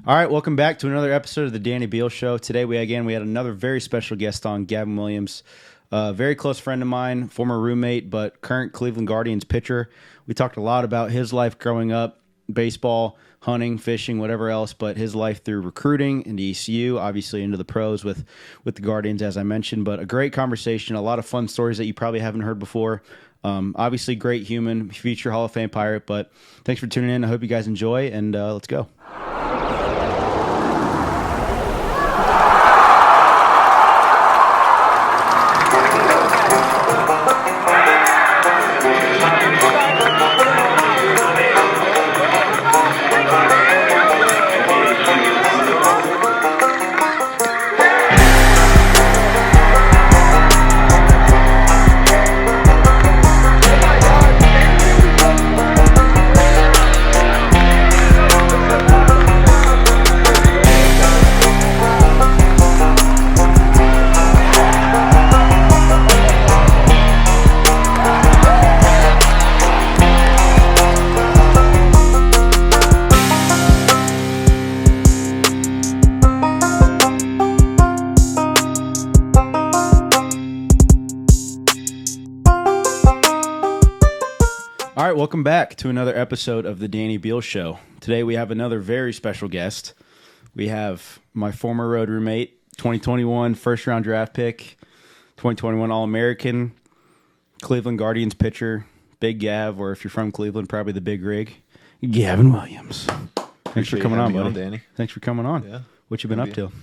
All right, welcome back to another episode of the Danny Beal Show. Today we had another very special guest on, Gavin Williams, a very close friend of mine, former roommate, but current Cleveland Guardians pitcher. We talked a lot about his life growing up, baseball, hunting, fishing, whatever else, but his life through recruiting into ECU, obviously into the pros with the Guardians, as I mentioned. But a great conversation, a lot of fun stories that you probably haven't heard before. Obviously, great human, future Hall of Fame Pirate. But thanks for tuning in. I hope you guys enjoy, and let's go. All right, welcome back to another episode of the Danny Beal Show. Today we have another very special guest. We have my former road roommate, 2021 first-round draft pick, 2021 All-American, Cleveland Guardians pitcher, Big Gav, or if you're from Cleveland, probably the Big Rig, Gavin Williams. Thanks for coming on, buddy. Danny. Thanks for coming on. Yeah. What you been up to?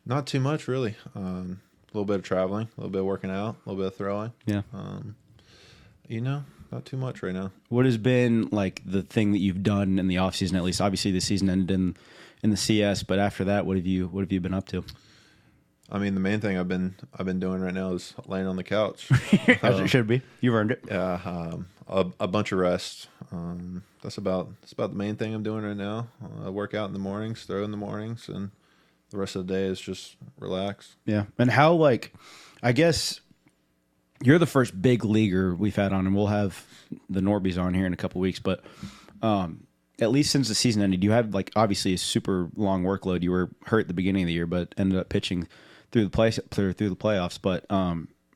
Not too much, really. A little bit of traveling, a little bit of working out, a little bit of throwing. Yeah. Not too much right now. What has been like the thing that you've done in the off season? At least, obviously, the season ended in the CS, but after that, what have you been up to? I mean, the main thing I've been doing right now is laying on the couch. As it should be. You've earned it. Yeah, a bunch of rest. That's about the main thing I'm doing right now. I work out in the mornings, throw in the mornings, and the rest of the day is just relax. Yeah, and how I guess. You're the first big leaguer we've had on, and we'll have the Norbies on here in a couple weeks. But at least since the season ended, you had obviously a super long workload. You were hurt at the beginning of the year, but ended up pitching through the playoffs. But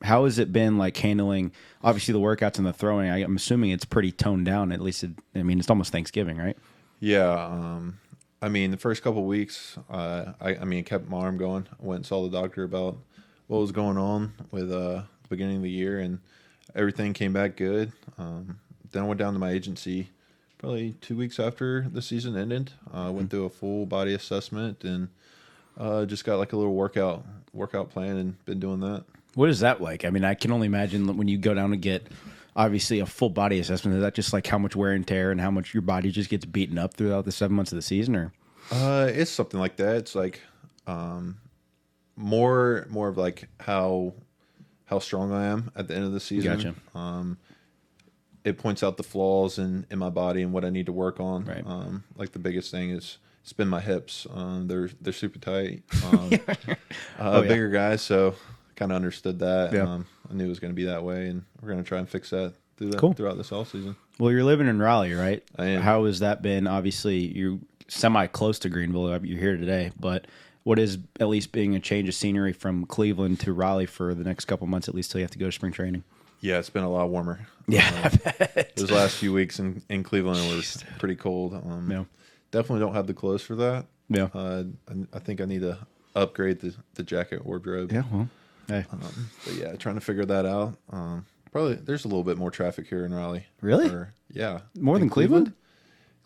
how has it been handling obviously the workouts and the throwing? I'm assuming it's pretty toned down. At least it's almost Thanksgiving, right? Yeah. I mean, the first couple of weeks, I kept my arm going. I went and saw the doctor about what was going on with beginning of the year, and everything came back good. Then I went down to my agency probably 2 weeks after the season ended. I went through a full body assessment and just got a little workout plan and been doing that. What is that like? I mean, I can only imagine when you go down and get obviously a full body assessment. Is that just how much wear and tear and how much your body just gets beaten up throughout the 7 months of the season, or? It's something like that. It's more of how strong I am at the end of the season. Gotcha. It points out the flaws in my body and what I need to work on. Right. The biggest thing is spin my hips. They're super tight. Bigger guys, so kind of understood that. Yeah. I knew it was going to be that way, and we're going to try and fix that throughout this off season. Well, you're living in Raleigh, right? I am. How has that been? Obviously, you're semi-close to Greenville. You're here today, but what is at least being a change of scenery from Cleveland to Raleigh for the next couple months, at least till you have to go to spring training? Yeah, it's been a lot warmer. Yeah, I bet. Those last few weeks in Cleveland was pretty cold. Yeah. Definitely don't have the clothes for that. Yeah. I think I need to upgrade the jacket wardrobe. Yeah, well, hey. But yeah, trying to figure that out. Probably there's a little bit more traffic here in Raleigh. Really? Yeah. More than Cleveland?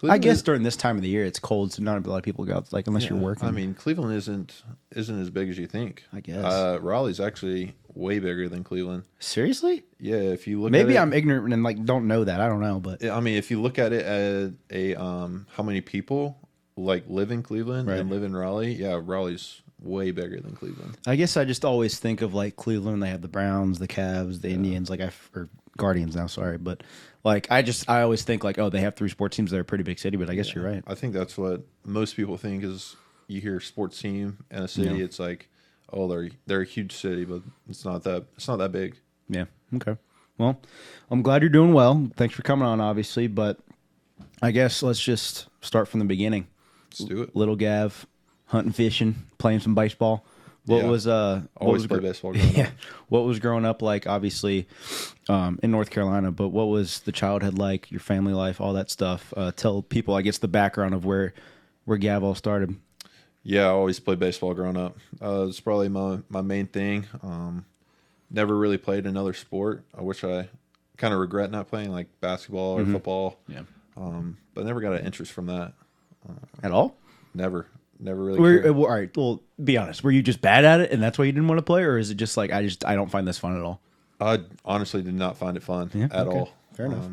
I guess is, during this time of the year it's cold, so not a lot of people go out, unless you're working. I mean, Cleveland isn't as big as you think. I guess. Raleigh's actually way bigger than Cleveland. Seriously? Yeah, if you look Maybe at it, I'm ignorant and don't know that. I don't know, but I mean, if you look at it as how many people live in Cleveland and live in Raleigh, yeah, Raleigh's way bigger than Cleveland. I guess I just always think of Cleveland. They have the Browns, the Cavs, the Indians, or Guardians now. Sorry, but I always think they have 3 sports teams. They're a pretty big city, but I guess you're right. I think that's what most people think is you hear sports team in a city, it's they're a huge city, but it's not that big. Yeah. Okay. Well, I'm glad you're doing well. Thanks for coming on, obviously, but I guess let's just start from the beginning. Let's do it. Little Gav, hunting, fishing, playing some baseball. What was always play baseball growing up. What was growing up like? Obviously, in North Carolina, but what was the childhood like? Your family life, all that stuff. Tell people, I guess, the background of where Gav all started. Yeah, I always played baseball growing up. It's probably my main thing. Never really played another sport. I wish I kind of regret not playing like basketball or football. Yeah. But I never got an interest from that. At all? Never really cared. All right, well, be honest. Were you just bad at it and that's why you didn't want to play? Or is it just like, I don't find this fun at all? I honestly did not find it fun at all. Fair enough.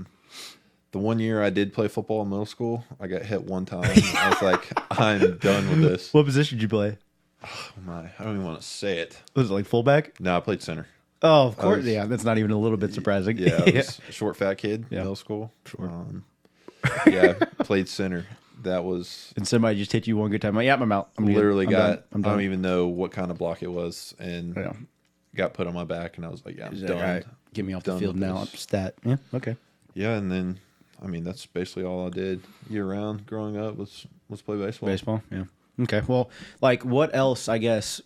The one year I did play football in middle school, I got hit one time. I was like, I'm done with this. What position did you play? Oh my, I don't even want to say it. Was it like fullback? No, I played center. Oh, of course. Yeah, that's not even a little bit surprising. Yeah, I was a short, fat kid in middle school. Sure. Yeah, played center. That was... And somebody just hit you one good time. Like, yeah, I'm out. I'm literally done. I don't even know what kind of block it was. And got put on my back, and I was like, yeah, I'm done. All right, get me off the field now. I'm stat. Yeah, okay. Yeah, and then, I mean, that's basically all I did year-round growing up was play baseball. Baseball, yeah. Okay, well, like, what else, I guess,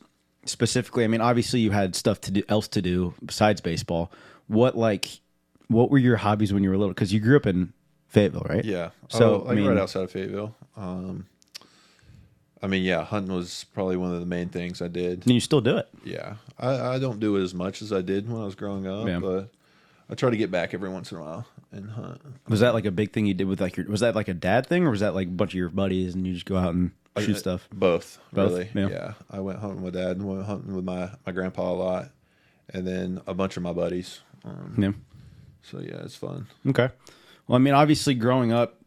specifically? I mean, obviously you had stuff else to do besides baseball. What were your hobbies when you were little? Because you grew up in Fayetteville, right? Yeah. So right outside of Fayetteville. I mean, yeah, hunting was probably one of the main things I did. And you still do it? Yeah. I don't do it as much as I did when I was growing up, but I try to get back every once in a while and hunt. Was that like a big thing you did with like was that like a dad thing, or was that like a bunch of your buddies and you just go out and shoot stuff? Both? Really. Yeah. I went hunting with Dad and went hunting with my grandpa a lot, and then a bunch of my buddies. So yeah, it's fun. Okay. Well, I mean, obviously, growing up,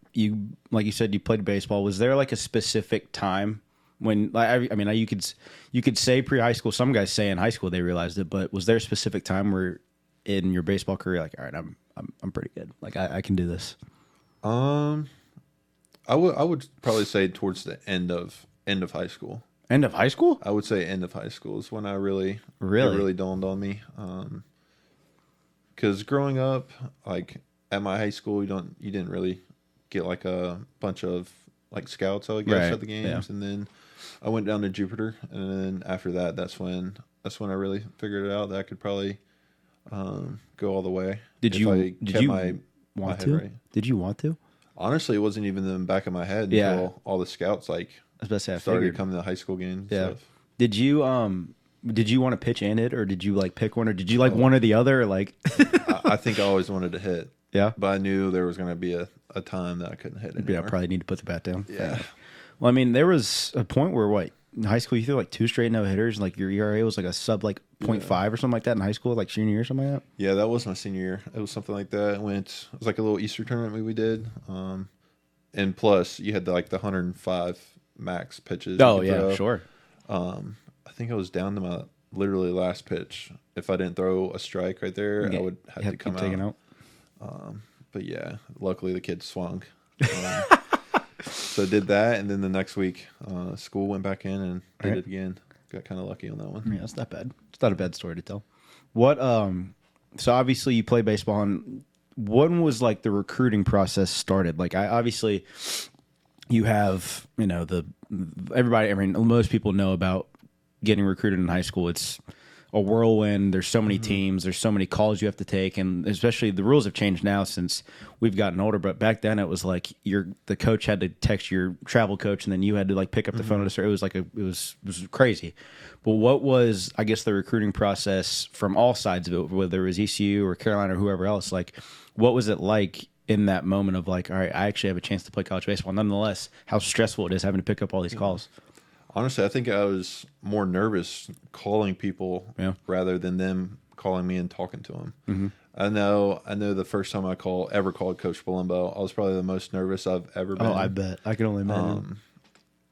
like you said, you played baseball. Was there like a specific time when, like, I mean, you could say pre-high school. Some guys say in high school they realized it, but was there a specific time where in your baseball career, like, all right, I'm pretty good. Like, I can do this. I would probably say towards the end of high school. End of high school? I would say end of high school is when I really it really dawned on me. Because growing up, like at my high school, you didn't really get like a bunch of like scouts, I guess, at the games, and then I went down to Jupiter, and then after that, that's when I really figured it out that I could probably go all the way. Did you want to? Right. Did you want to? Honestly, it wasn't even in the back of my head until all the scouts like started coming to high school games. And stuff. Did you want to pitch and hit, or did you like pick one, or did you like one or the other? Or like, I think I always wanted to hit. Yeah, but I knew there was going to be a time that I couldn't hit anymore. Yeah, I probably need to put the bat down. Yeah. Well, I mean, there was a point where in high school you threw like 2 straight no hitters, and like your ERA was like a sub like 0.5 or something like that in high school, like senior year or something like that. Yeah, that was my senior year. It was something like that. It was like a little Easter tournament we did, and plus you had the 105 max pitches. Oh yeah, sure. I think I was down to my literally last pitch. If I didn't throw a strike right there, I would have to come out. But yeah, luckily the kid swung. So I did that, and then the next week, school went back in and did it again. Got kind of lucky on that one. Yeah, it's not bad. It's not a bad story to tell. What? So obviously you play baseball, and when was like the recruiting process started? Like, obviously you have everybody. I mean, most people know about getting recruited in high school. It's a whirlwind. There's so many teams. There's so many calls you have to take, and especially the rules have changed now since we've gotten older. But back then, it was like the coach had to text your travel coach, and then you had to like pick up the phone. It was like it was crazy. But what was, I guess, the recruiting process from all sides of it, whether it was ECU or Carolina or whoever else? Like, what was it like in that moment of like, all right, I actually have a chance to play college baseball? Nonetheless, how stressful it is having to pick up all these calls. Honestly, I think I was more nervous calling people rather than them calling me and talking to them. Mm-hmm. I know the first time I ever called Coach Palumbo, I was probably the most nervous I've ever been. Oh, I bet. I can only imagine.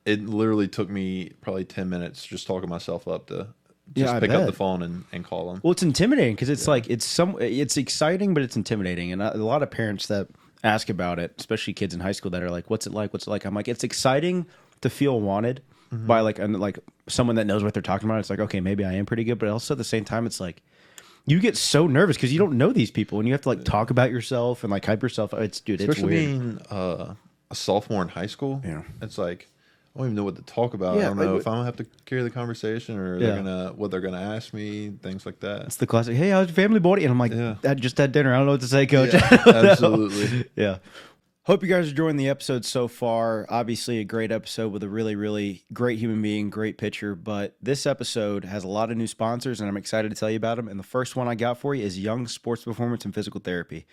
It literally took me probably 10 minutes just talking myself up to just pick up the phone and call them. Well, it's intimidating because it's like it's exciting, but it's intimidating. And a lot of parents that ask about it, especially kids in high school that are like, "What's it like? What's it like?" I'm like, it's exciting to feel wanted. By like someone that knows what they're talking about. It's like, okay, maybe I am pretty good, but also at the same time, it's like you get so nervous because you don't know these people, and you have to like talk about yourself and like hype yourself. Especially it's weird. Being a sophomore in high school. Yeah, it's like, don't even know what to talk about. Yeah, I don't know like, if I'm gonna have to carry the conversation or what they're gonna ask me, things like that. It's the classic. Hey, how's your family, buddy? And I'm like, I just had dinner. I don't know what to say, Coach. Yeah, absolutely. Yeah. Hope you guys are enjoying the episode so far. Obviously, a great episode with a really, really great human being, great pitcher. But this episode has a lot of new sponsors, and I'm excited to tell you about them. And the first one I got for you is Young Sports Performance and Physical Therapy.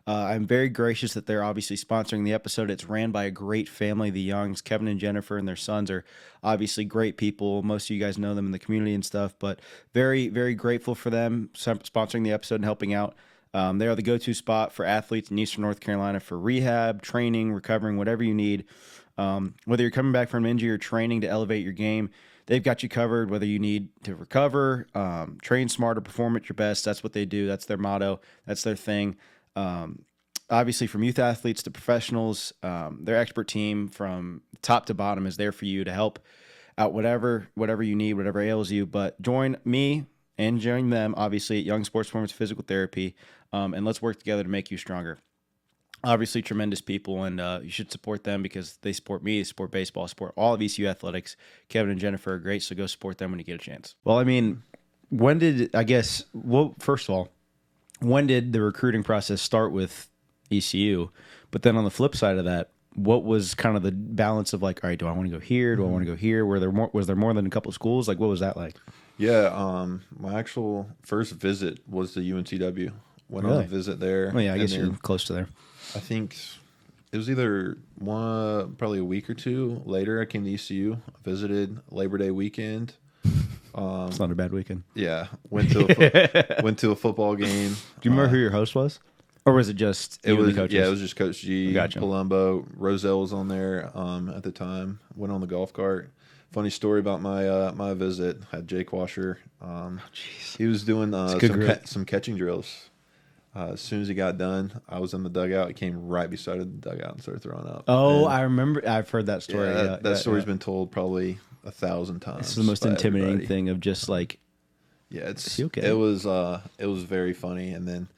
I'm very gracious that they're obviously sponsoring the episode. It's ran by a great family, the Youngs. Kevin and Jennifer and their sons are obviously great people. Most of you guys know them in the community and stuff, but very, very grateful for them sponsoring the episode and helping out. They are the go-to spot for athletes in Eastern North Carolina for rehab, training, recovering, whatever you need. Whether you're coming back from an injury or training to elevate your game, they've got you covered. Whether you need to recover, train smarter, perform at your best, that's what they do. That's their motto. That's their thing. Obviously, from youth athletes to professionals, their expert team from top to bottom is there for you to help out whatever you need, whatever ails you. But join me and join them, obviously, at Young Sports Performance Physical Therapy, and let's work together to make you stronger. Obviously, tremendous people, and you should support them because they support me, they support baseball, support all of ECU athletics. Kevin and Jennifer are great, so go support them when you get a chance. Well, I mean, first of all, when did the recruiting process start with ECU? But then on the flip side of that, what was kind of the balance of like, all right, do I want to go here? Do I want to go here? Was there more than a couple of schools? Like, what was that like? Yeah, my actual first visit was to UNCW. Went on a visit there. Oh, yeah, I guess you're close to there. I think it was either probably a week or two later. I came to ECU, visited Labor Day weekend. It's not a bad weekend. Yeah, went to a football game. Do you remember who your host was, or was it just it was the coaches? Yeah, it was just Coach G, Gotcha. Palumbo, Roselle was on there at the time. Went on the golf cart. Funny story about my visit. Had Jake Washer. He was doing some catching drills. As soon as he got done, I was in the dugout. He came right beside the dugout and started throwing up. Oh, and I remember. I've heard that story. Yeah, that story's been told probably 1,000 times. It's the most intimidating thing of just like. Yeah, okay? It was very funny, and then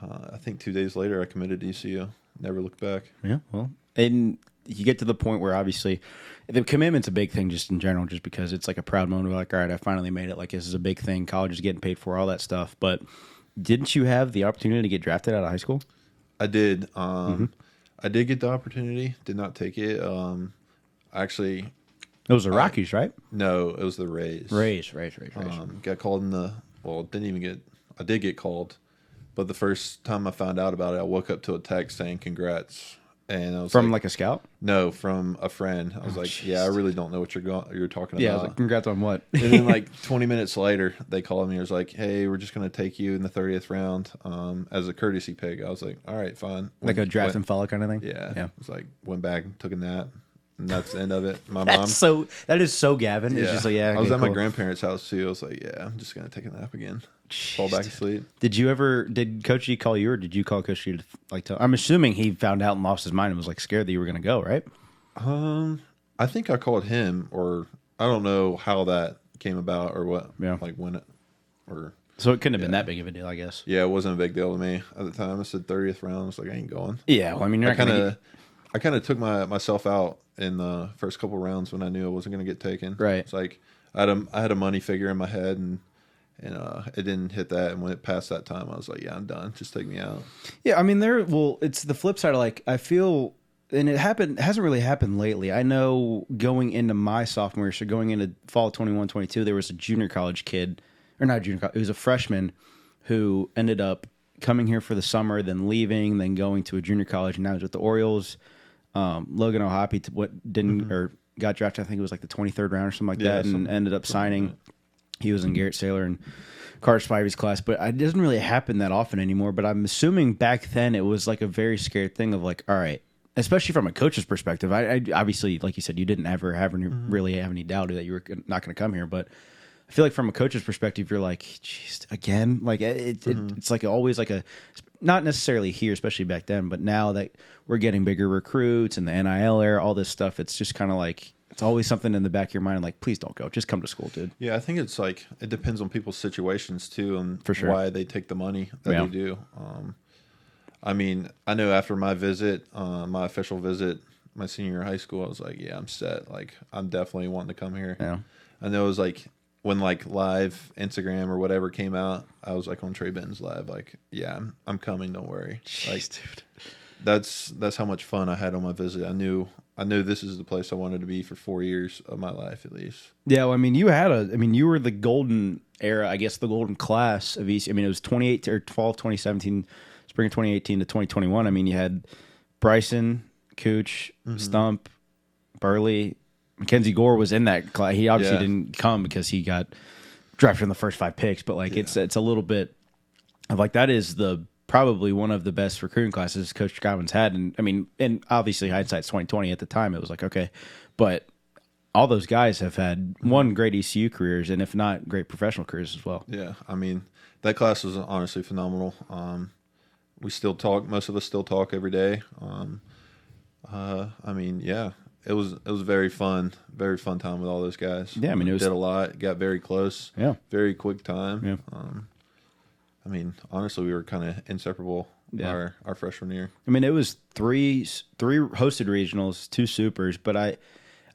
I think 2 days later I committed to ECU. Never looked back. Yeah, well, and you get to the point where obviously the commitment's a big thing just in general, just because it's like a proud moment. Like, all right, I finally made it. Like, this is a big thing. College is getting paid for, all that stuff. But didn't you have the opportunity to get drafted out of high school? I did. I did get the opportunity. Did not take it. Actually, it was the Rockies, right? No, it was the Rays. Rays. Got called in I did get called, but the first time I found out about it, I woke up to a text saying congrats. And I was from like a scout? No, from a friend. I was like, geez. Yeah, I really don't know what you're talking about. Yeah, I was like, congrats on what? And then like 20 minutes later, they called me. It was like, hey, we're just going to take you in the 30th round as a courtesy pick. I was like, all right, fine. Like a draft and follow kind of thing? Yeah. It was like, went back, took a nap. And that's the end of it. My mom. That is so Gavin. Yeah. It's just like, yeah. I was at my grandparents' house too. I was like, yeah, I'm just going to take a nap again. Jeez. Fall back asleep. Did Coach G call you, or did you call Coach G to like tell? I'm assuming he found out and lost his mind and was like scared that you were going to go, right? I think I called him, or I don't know how that came about or what. Yeah. Like when it, or. So it couldn't have been that big of a deal, I guess. Yeah, it wasn't a big deal to me at the time. I said 30th round. I was like, I ain't going. Yeah, well, I mean, I kind of took myself out in the first couple rounds when I knew I wasn't going to get taken. Right. It's like I had a money figure in my head, and it didn't hit that. And when it passed that time, I was like, yeah, I'm done. Just take me out. Yeah, I mean, it's the flip side of like, I feel, and it hasn't really happened lately. I know going into my sophomore year, so going into fall 21-22, there was a junior college kid, or not junior college, it was a freshman who ended up coming here for the summer, then leaving, then going to a junior college, and now he's with the Orioles. Logan O'Hoppe or got drafted, I think it was like the 23rd round or something like that, and ended up signing. He was in Garrett Saylor and Carter Spivey's class, but it doesn't really happen that often anymore. But I'm assuming back then it was like a very scared thing of like, all right, especially from a coach's perspective. I obviously, like you said, you didn't ever really have any doubt that you were not going to come here, but I feel like from a coach's perspective, you're like, geez, again? Like it's like always like not necessarily here, especially back then, but now that we're getting bigger recruits and the NIL era, all this stuff, it's just kind of like, it's always something in the back of your mind, like, please don't go. Just come to school, dude. Yeah, I think it's like, it depends on people's situations too, and for sure, why they take the money that they do. I mean, I know after my visit, my official visit, my senior year of high school, I was like, yeah, I'm set. Like, I'm definitely wanting to come here. Yeah. I know it was like when like live Instagram or whatever came out, I was like on Trey Benton's live, like, yeah, I'm coming. Don't worry. Jeez, like, dude. That's how much fun I had on my visit. I knew this is the place I wanted to be for 4 years of my life at least. Yeah, well, I mean, you were the golden era, I guess, the golden class of ECU. I mean, it was 2018 or fall of 2017, spring of 2018 to 2021. I mean, you had Bryson, Cooch, Stump, Burley, Mackenzie Gore was in that class. He obviously didn't come because he got drafted in the first 5 picks, but like it's a little bit of like that is probably one of the best recruiting classes Coach Gavin's had. And I mean, and obviously hindsight's 2020 at the time. It was like, okay, but all those guys have had great ECU careers, and if not, great professional careers as well. Yeah, I mean, that class was honestly phenomenal. We still talk. Most of us still talk every day. I mean, yeah, it was very fun time with all those guys. Yeah, I mean, it did a lot, got very close. Yeah, very quick time. Yeah. I mean, honestly, we were kind of inseparable our freshman year. I mean, it was three hosted regionals, 2 supers, but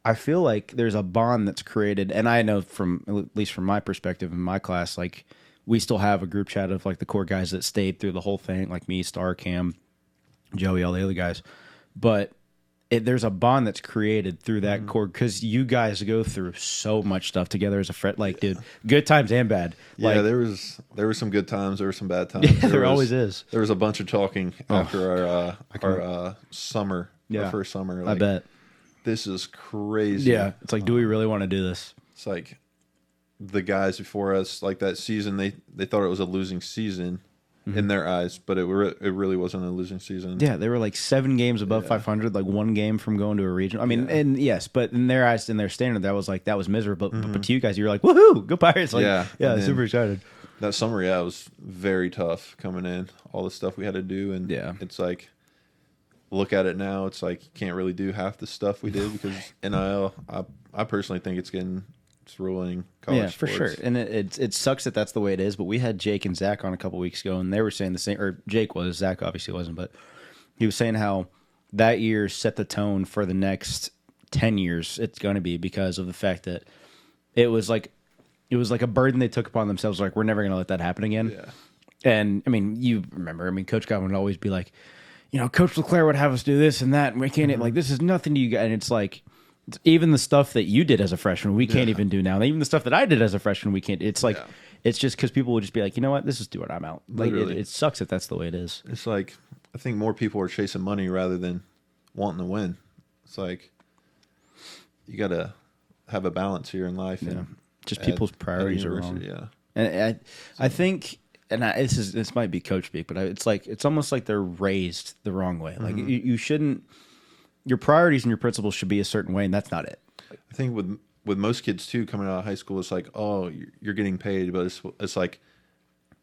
I feel like there's a bond that's created, and I know at least from my perspective in my class, like we still have a group chat of like the core guys that stayed through the whole thing, like me, Star, Cam, Joey, all the other guys, but there's a bond that's created through that core because you guys go through so much stuff together as a friend. Like, dude, good times and bad. Like, yeah, there were some good times, there were some bad times. Yeah, there always is. There was a bunch of talking after our summer, our first summer. Like, I bet. This is crazy. Yeah, it's like, do we really want to do this? It's like the guys before us, like that season, they thought it was a losing season in their eyes, but it really wasn't a losing season. Yeah, they were like 7 games above 500, like 1 game from going to a regional. I mean, and yes, but in their eyes, in their standard, that was miserable. But to you guys, you were like, woohoo, go Pirates! Like, yeah, super excited. That summer, it was very tough coming in. All the stuff we had to do, and it's like, look at it now, it's like you can't really do half the stuff we did because NIL. I personally think it's ruining college sports. For sure. And it sucks that that's the way it is, but we had Jake and Zach on a couple weeks ago, and they were saying the same, or Jake was, Zach obviously wasn't, but he was saying how that year set the tone for the next 10 years it's going to be because of the fact that it was like a burden they took upon themselves, like, we're never going to let that happen again. Yeah. And, I mean, you remember, Coach Gavin would always be like, Coach LeClaire would have us do this and that, and we can't, like, this is nothing to you guys. And it's like, even the stuff that you did as a freshman, we can't even do now. Even the stuff that I did as a freshman, we can't. It's like, it's just because people would just be like, you know what, this is doing, I'm out. Like, it sucks that that's the way it is. It's like, I think more people are chasing money rather than wanting to win. It's like, you got to have a balance here in life. Yeah. Just people's priorities are wrong. Yeah. And I think, and this might be coach speak, but it's almost like they're raised the wrong way. Like, you shouldn't. Your priorities and your principles should be a certain way, and that's not it. I think with most kids too, coming out of high school, it's like, oh, you're getting paid, but it's like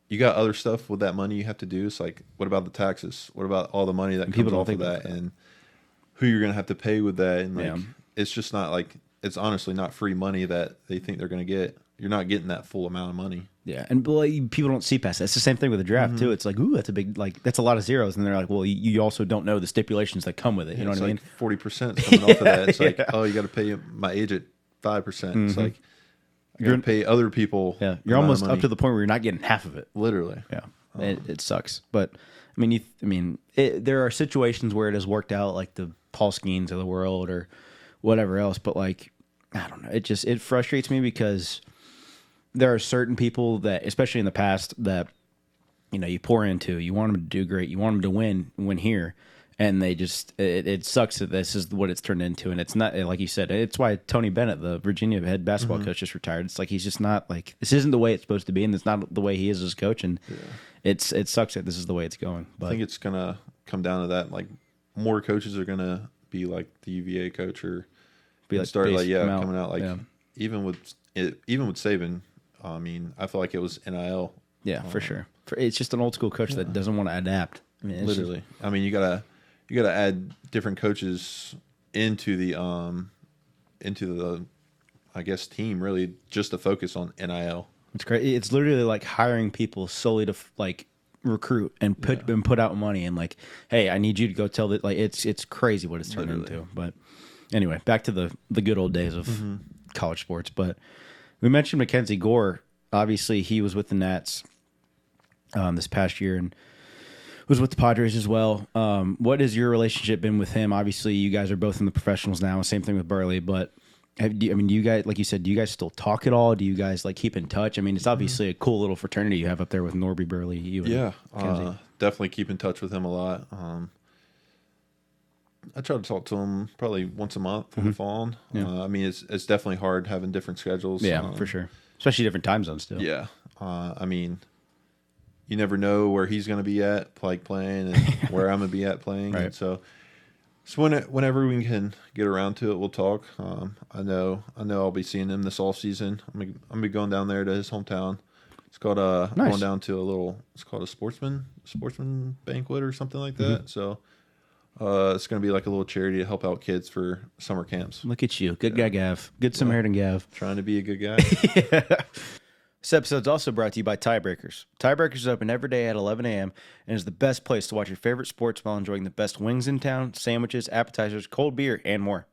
you got other stuff with that money you have to do. It's like, what about the taxes? What about all the money that comes off of that, and who you're gonna have to pay with that? And like, it's just not like, it's honestly not free money that they think they're gonna get. You're not getting that full amount of money. Yeah, and people don't see past that. It's the same thing with the draft too. It's like, ooh, that's a big, like, that's a lot of zeros, and they're like, well, you also don't know the stipulations that come with it. You know what I mean? 40% coming off of that. It's like, oh, you got to pay my agent 5%. It's like, you're gonna pay other people. Yeah, you're almost up to the point where you're not getting half of it. Literally. Yeah, it sucks. But I mean, there are situations where it has worked out, like the Paul Skeens of the world or whatever else. But like, I don't know. It frustrates me because there are certain people that, especially in the past, that you pour into. You want them to do great. You want them to win here, and they just it sucks that this is what it's turned into. And it's not, like you said. It's why Tony Bennett, the Virginia head basketball coach, just retired. It's like he's just not, like, this isn't the way it's supposed to be, and it's not the way he is as a coach. And it sucks that this is the way it's going. But I think it's gonna come down to that. Like, more coaches are gonna be like the UVA coach, or be like start like coming out like even with Saban. I mean, I feel like it was NIL. Yeah, for sure. It's just an old school coach that doesn't want to adapt. I mean, literally. I mean, you gotta add different coaches into the I guess team, really, just to focus on NIL. It's great. It's literally like hiring people solely to like recruit and put out money and like, hey, I need you to go tell that. Like, it's crazy what it's turned into. But anyway, back to the good old days of college sports. But we mentioned Mackenzie Gore. Obviously, he was with the Nats this past year and was with the Padres as well. What has your relationship been with him? Obviously, you guys are both in the professionals now. Same thing with Burley. But do you guys, like you said, do you guys still talk at all? Do you guys like keep in touch? I mean, it's obviously a cool little fraternity you have up there with Norby, Burley, you. And definitely keep in touch with him a lot. I try to talk to him probably once a month on the phone. I mean, it's definitely hard having different schedules. Yeah, for sure. Especially different time zones still. Yeah. I mean, you never know where he's going to be at playing and where I'm going to be at playing. Right. And so whenever we can get around to it, we'll talk. I know I'll be seeing him this off season. I'm going to be going down there to his hometown. It's called going down to it's called a sportsman banquet or something like that. So it's going to be like a little charity to help out kids for summer camps. Look at you. Good guy, Gav. Good Samaritan Gav. Trying to be a good guy. Yeah. This episode is also brought to you by Tiebreakers. Tiebreakers is open every day at 11 a.m. and is the best place to watch your favorite sports while enjoying the best wings in town, sandwiches, appetizers, cold beer, and more.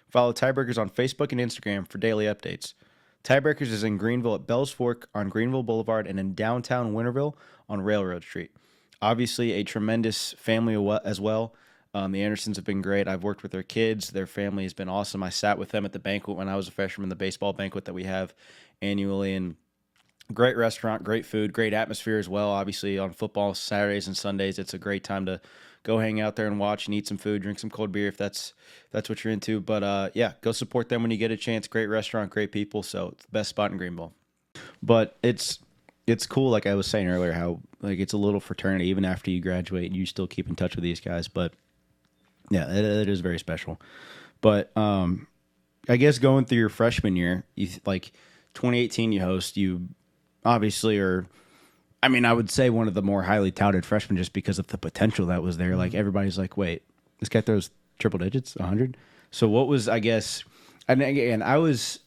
Follow Tiebreakers on Facebook and Instagram for daily updates. Tiebreakers is in Greenville at Bells Fork on Greenville Boulevard and in downtown Winterville on Railroad Street. Obviously, a tremendous family as well. The Andersons have been great. I've worked with their kids. Their family has been awesome. I sat with them at the banquet when I was a freshman, the baseball banquet that we have annually, and great restaurant, great food, great atmosphere as well. Obviously, on football Saturdays and Sundays, it's a great time to go hang out there and watch and eat some food, drink some cold beer if that's what you're into. But yeah, go support them when you get a chance. Great restaurant, great people. So it's the best spot in Greenville. But it's cool, like I was saying earlier, how like it's a little fraternity. Even after you graduate, you still keep in touch with these guys. But yeah, it is very special. But I guess going through your freshman year, like 2018, you obviously are, I mean, I would say one of the more highly touted freshmen just because of the potential that was there. Like everybody's like, wait, this guy throws triple digits, 100. So what was, I guess, and again, I was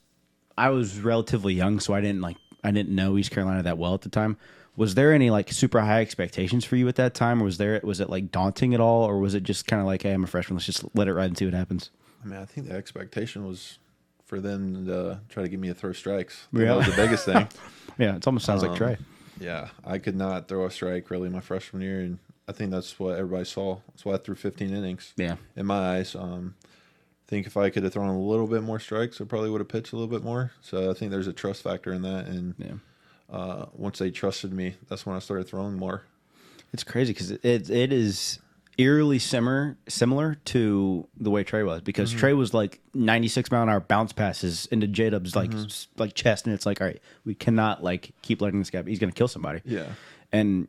relatively young, so I didn't know East Carolina that well at the time. Was there any like super high expectations for you at that time, or was it like daunting at all, or was it just kind of like, hey, I'm a freshman, let's just let it ride and see what happens? I mean, I think the expectation was for them to try to get me to throw strikes. Yeah. That was the biggest thing. Yeah, it almost sounds like Trey. Yeah, I could not throw a strike really my freshman year, and I think that's what everybody saw. That's why I threw 15 innings. Yeah, in my eyes. I think if I could have thrown a little bit more strikes, I probably would have pitched a little bit more. So I think there's a trust factor in that, and once they trusted me, that's when I started throwing more. It's crazy because it is eerily similar to the way Trey was, because Trey was like 96-mile-an-hour bounce passes into J-Dub's like chest, and it's like, all right, we cannot like keep letting this guy. He's going to kill somebody. Yeah, and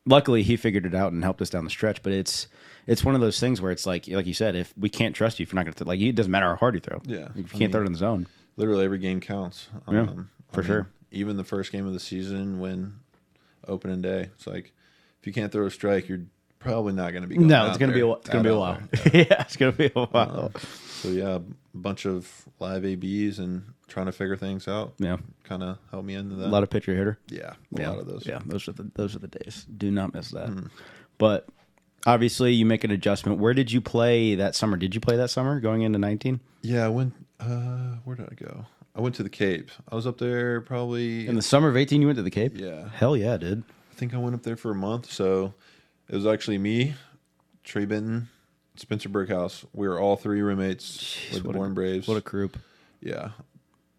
luckily he figured it out and helped us down the stretch. But it's one of those things where it's like you said, if we can't trust you, if you're not going to like, it doesn't matter how hard you throw. Yeah, if you can't throw it in the zone, literally every game counts. For sure. Even the first game of the season when opening day, it's like if you can't throw a strike, you're probably not going to be going no, it's going to be a while. Yeah, it's going to be a while. So yeah, a bunch of live ABs and trying to figure things out. Yeah, kind of helped me into that. A lot of pitcher hitter. Yeah, a lot of those. Yeah, those are the days. Do not miss that. But obviously, you make an adjustment. Where did you play that summer? Did you play that summer going into 19? Yeah, I went. Where did I go? I went to the Cape. I was up there probably in the summer of 18. You went to the Cape? Yeah. Hell yeah, dude. I think I went up there for a month. So it was actually me, Trey Benton, Spencer Burkhouse. We were all three roommates with the Bourne Braves. What a group. Yeah.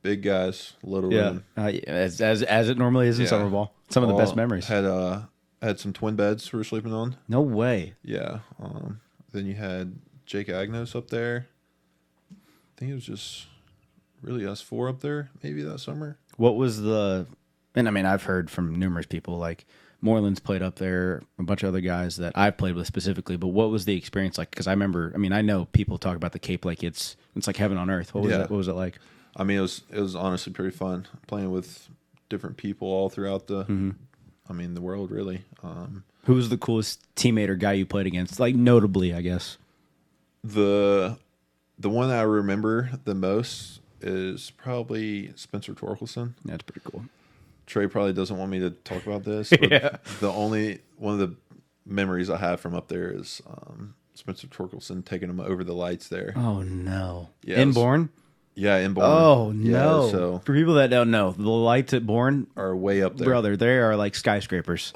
Big guys, little room. As it normally is in summer ball. Some of the best memories. Had some twin beds we were sleeping on. No way. Yeah. Then you had Jake Agnos up there. I think it was just really us four up there maybe that summer. What was and I mean, I've heard from numerous people, like Moreland's played up there, a bunch of other guys that I've played with specifically, but what was the experience like? Because I know people talk about the Cape like it's like heaven on earth. What was it like? I mean, it was honestly pretty fun playing with different people all throughout the world, really. Who was the coolest teammate or guy you played against? Like notably, I guess. The one I remember the most is probably Spencer Torkelson. That's pretty cool. Trey probably doesn't want me to talk about this, but one of the memories I have from up there is Spencer Torkelson taking him over the lights there. Oh no! Yeah, Inborn. Yeah, in Bourne. Oh no! Yeah, so for people that don't know, the lights at Bourne are way up there, brother. They are like skyscrapers.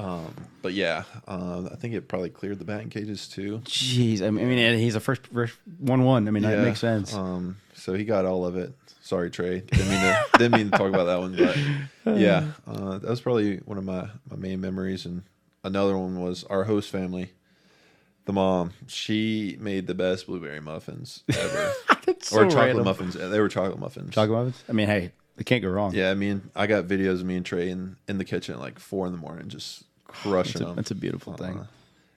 But yeah, I think it probably cleared the batting cages too. Jeez, I mean, he's a first 1-1. I mean, that makes sense. So he got all of it. Sorry, Trey. Didn't mean to talk about that one, but yeah, that was probably one of my main memories. And another one was our host family. The mom, she made the best blueberry muffins ever. Or chocolate muffins. They were chocolate muffins. Chocolate muffins? I mean, hey, they can't go wrong. Yeah, I got videos of me and Trey in the kitchen at like 4 a.m, just crushing them. That's a beautiful thing.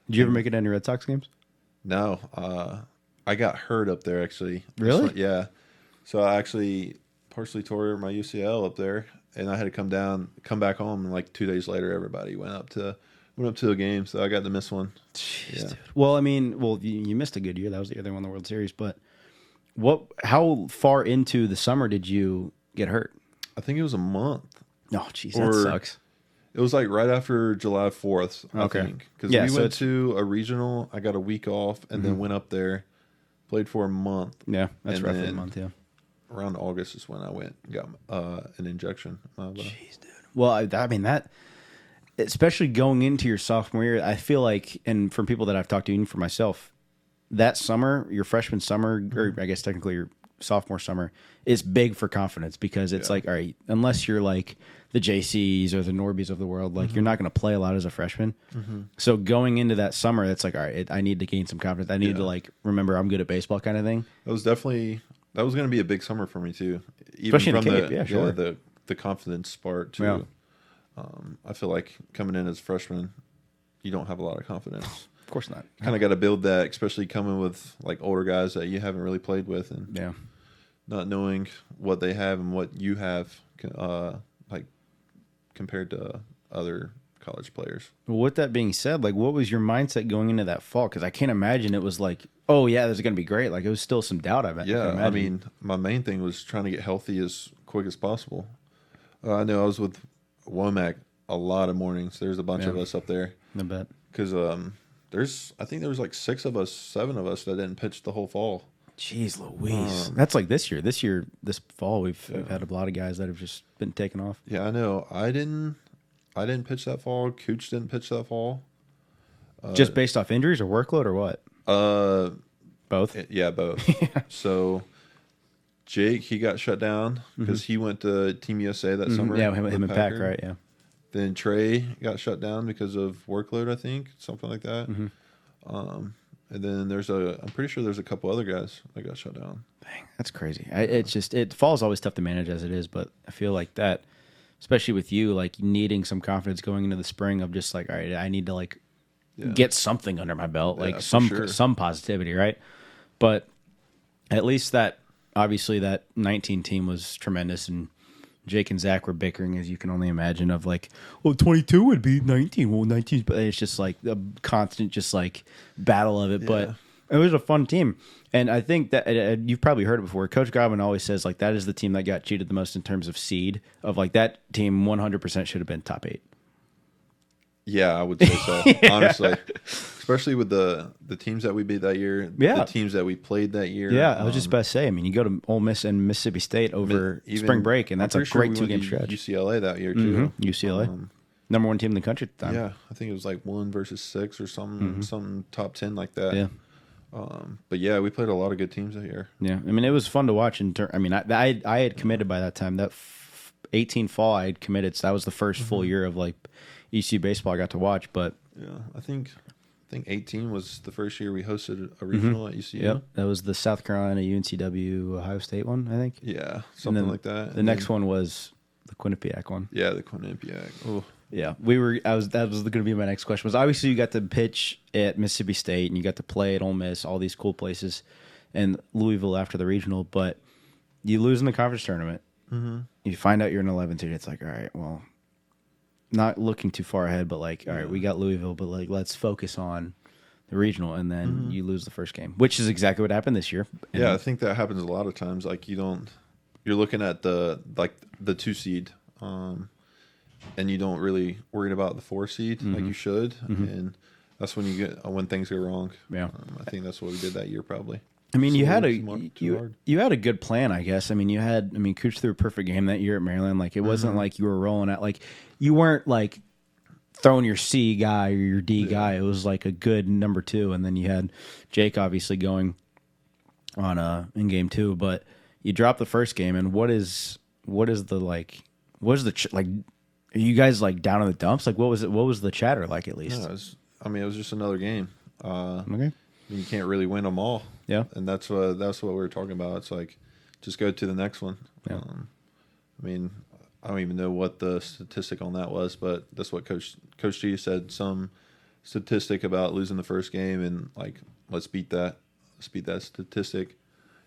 Did you ever make it to any Red Sox games? No. I got hurt up there, actually. Really? Yeah. So I actually partially tore my UCL up there, and I had to come back home, and like 2 days later, everybody went up to a game, so I got to miss one. Jeez, dude. Well, I mean, you missed a good year. That was the year they won the World Series. But how far into the summer did you get hurt? I think it was a month. Oh, jeez, that sucks. It was like right after July 4th, I think. Because we went to a regional. I got a week off, and then went up there, played for a month. Yeah, that's roughly a month, yeah. Around August is when I went and got an injection. Jeez, dude. Well, I mean, that... Especially going into your sophomore year, I feel like, and from people that I've talked to, even for myself, that summer, your freshman summer, or I guess technically your sophomore summer, is big for confidence because it's like, all right, unless you're like the JCs or the Norbies of the world, like you're not going to play a lot as a freshman. So going into that summer, it's like, all right, I need to gain some confidence. I need to like remember I'm good at baseball kind of thing. That was going to be a big summer for me too, even especially from in the Cape, the confidence part too. Yeah. I feel like coming in as a freshman, you don't have a lot of confidence. Of course not. Kind of got to build that, especially coming with like older guys that you haven't really played with, and not knowing what they have and what you have, like compared to other college players. Well, with that being said, like, what was your mindset going into that fall? Because I can't imagine it was like, oh yeah, this is going to be great. Like, it was still some doubt of it. Yeah, I mean, my main thing was trying to get healthy as quick as possible. I know I was with Womack a lot of mornings. There's a bunch of us up there. I bet. Because I think there was like 7 of us that didn't pitch the whole fall. Jeez Louise. That's like this year. This fall, we've had a lot of guys that have just been taken off. Yeah, I know. I didn't pitch that fall. Cooch didn't pitch that fall. Just based off injuries or workload or what? Both? Yeah, both. So Jake, he got shut down because he went to Team USA that summer. Yeah, him and Pack, right? Yeah. Then Trey got shut down because of workload, I think, something like that. And then I'm pretty sure there's a couple other guys that got shut down. Dang, that's crazy. Fall's always tough to manage as it is, but I feel like that, especially with you, like needing some confidence going into the spring of just like, all right, I need to like get something under my belt, like some positivity, right? But at least obviously that 19 team was tremendous, and Jake and Zach were bickering, as you can only imagine, of like, well, 22 would be 19. Well, 19, but it's just like a constant, just like battle of it. Yeah. But it was a fun team. And I think that you've probably heard it before. Coach Gavin always says like that is the team that got cheated the most in terms of seed. Of like that team 100% should have been top 8. Yeah, I would say so. Honestly, especially with the teams that we beat that year, the teams that we played that year. Yeah, I was just about to say. I mean, you go to Ole Miss and Mississippi State over spring break, and that's a great 2-game stretch. UCLA that year too. UCLA, number 1 team in the country at the time. Yeah, I think it was like 1 versus 6 or some top 10 like that. Yeah. But yeah, we played a lot of good teams that year. Yeah, I mean, it was fun to watch. I mean, I had committed by that time. That 18 fall, I had committed. So that was the first full year of like ECU Baseball I got to watch. But yeah, I think 18 was the first year we hosted a regional at ECU. Yep, that was the South Carolina UNCW Ohio State one, I think. Yeah, something like that. The next one was the Quinnipiac one. Yeah, the Quinnipiac. Oh. Yeah, that was going to be my next question. Was obviously you got to pitch at Mississippi State and you got to play at Ole Miss, all these cool places, and Louisville after the regional, but you lose in the conference tournament. You find out you're an 11th seed. It's like, all right, well, not looking too far ahead, but like, all right, we got Louisville, but like, let's focus on the regional, and then you lose the first game, which is exactly what happened this year. And yeah, I think that happens a lot of times. Like you're looking at the 2 seed, and you don't really worry about the 4 seed like you should, and that's when when things go wrong. Yeah, I think that's what we did that year probably. I mean, you had hard. you had a good plan, I guess. I mean, Cooch threw a perfect game that year at Maryland. Like, it wasn't like you were rolling out. Like, you weren't like throwing your C guy or your D guy. It was like a good number 2, and then you had Jake obviously going on in game 2. But you dropped the first game, and what is the like? What is the like? Are you guys like down in the dumps? Like, what was it? What was the chatter like at least? No, it was just another game. Okay. You can't really win them all. Yeah. And that's what we were talking about. It's like, just go to the next one. Yeah. I mean, I don't even know what the statistic on that was, but that's what Coach G said. Some statistic about losing the first game, and like, let's beat that statistic.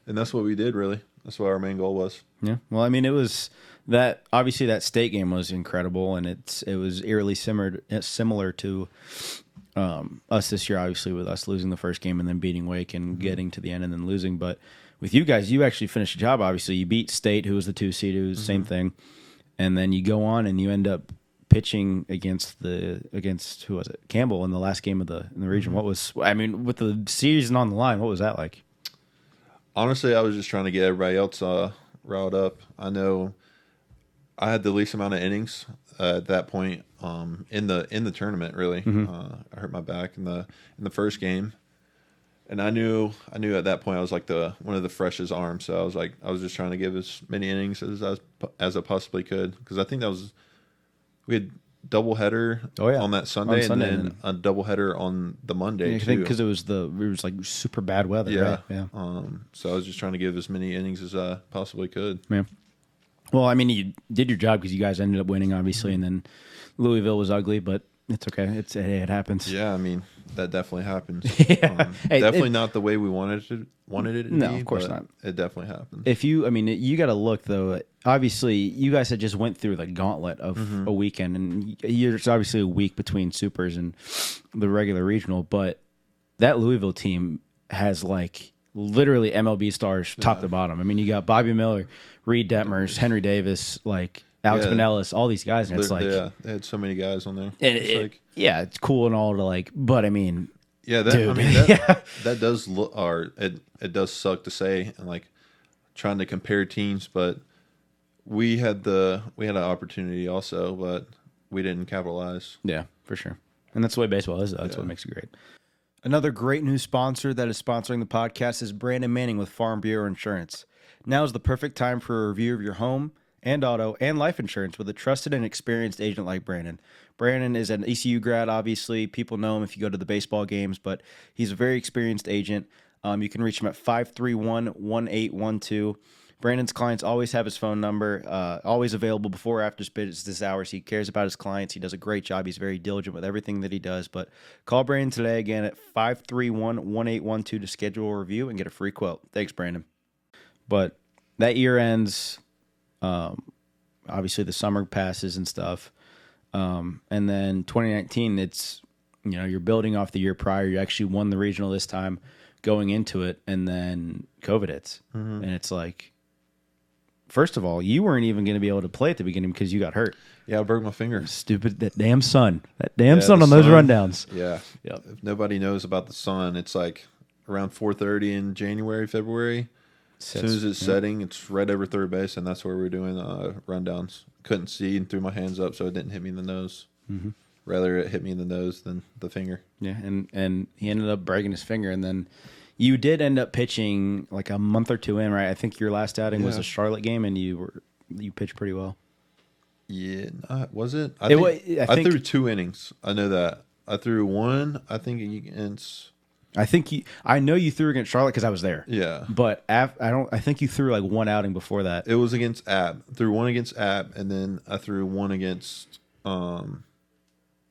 And that's what we did, really. That's what our main goal was. Yeah. Well, I mean, it was that obviously that state game was incredible, and it was eerily similar to us this year, obviously, with us losing the first game and then beating Wake and getting to the end and then losing. But with you guys, you actually finished the job. Obviously, you beat State, who was the 2 seed, who was the same thing, and then you go on and you end up pitching against who was it, Campbell, in the last game in the region. What was, I mean, with the season on the line, what was that like? Honestly, I was just trying to get everybody else riled up. I know I had the least amount of innings at that point in the tournament. Really, I hurt my back in the first game, and I knew at that point I was like one of the freshest arms. So I was just trying to give as many innings as I possibly could, because I think we had doubleheader on that Sunday, and then a doubleheader on the Monday. I think because it was like super bad weather. Yeah, right? Yeah. So I was just trying to give as many innings as I possibly could. Yeah. Well, I mean, you did your job because you guys ended up winning, obviously, and then Louisville was ugly, but it's okay. It happens. Yeah, I mean, that definitely happens. Yeah. Definitely not the way we wanted it to be. No, of course not. It definitely happened. You got to look though. Obviously, you guys had just went through the gauntlet of a weekend, and there's obviously a week between supers and the regular regional. But that Louisville team has like literally MLB stars top to bottom. I mean, you got Bobby Miller, Reed Detmers, Henry Davis, like Alex Pinellas, all these guys, and it's like, they had so many guys on there. It's cool and all to like, but I mean, that does look, or it does suck to say, and like trying to compare teams, but we had an opportunity also, but we didn't capitalize. Yeah, for sure. And that's the way baseball is, though. That's what makes it great. Another great new sponsor that is sponsoring the podcast is Brandon Manning with Farm Bureau Insurance. Now is the perfect time for a review of your home and auto and life insurance with a trusted and experienced agent like Brandon. Brandon is an ECU grad, obviously. People know him if you go to the baseball games, but he's a very experienced agent. You can reach him at 531-1812. Brandon's clients always have his phone number, always available before or after business hours. He cares about his clients. He does a great job. He's very diligent with everything that he does. But call Brandon today again at 531-1812 to schedule a review and get a free quote. Thanks, Brandon. But that year ends. Obviously, the summer passes and stuff. And then 2019, it's, you're building off the year prior. You actually won the regional this time going into it, and then COVID hits. And it's like, first of all, you weren't even going to be able to play at the beginning because you got hurt. Yeah, I broke my finger. Stupid, that damn sun. That damn sun on those rundowns. Yeah. Yep. If nobody knows about the sun, it's like around 4:30 in January, February. As soon as it's setting, it's right over third base, and that's where we're doing rundowns. Couldn't see and threw my hands up, so it didn't hit me in the nose. Rather, it hit me in the nose than the finger. Yeah, and he ended up breaking his finger, and then you did end up pitching like a month or two in, right? I think your last outing was a Charlotte game, and you pitched pretty well. Yeah, was it? I think threw 2 innings. I know that. I threw one, I think, against... I know you threw against Charlotte because I was there. Yeah, but I think you threw like one outing before that. It was against App. Threw one against App, and then I threw one against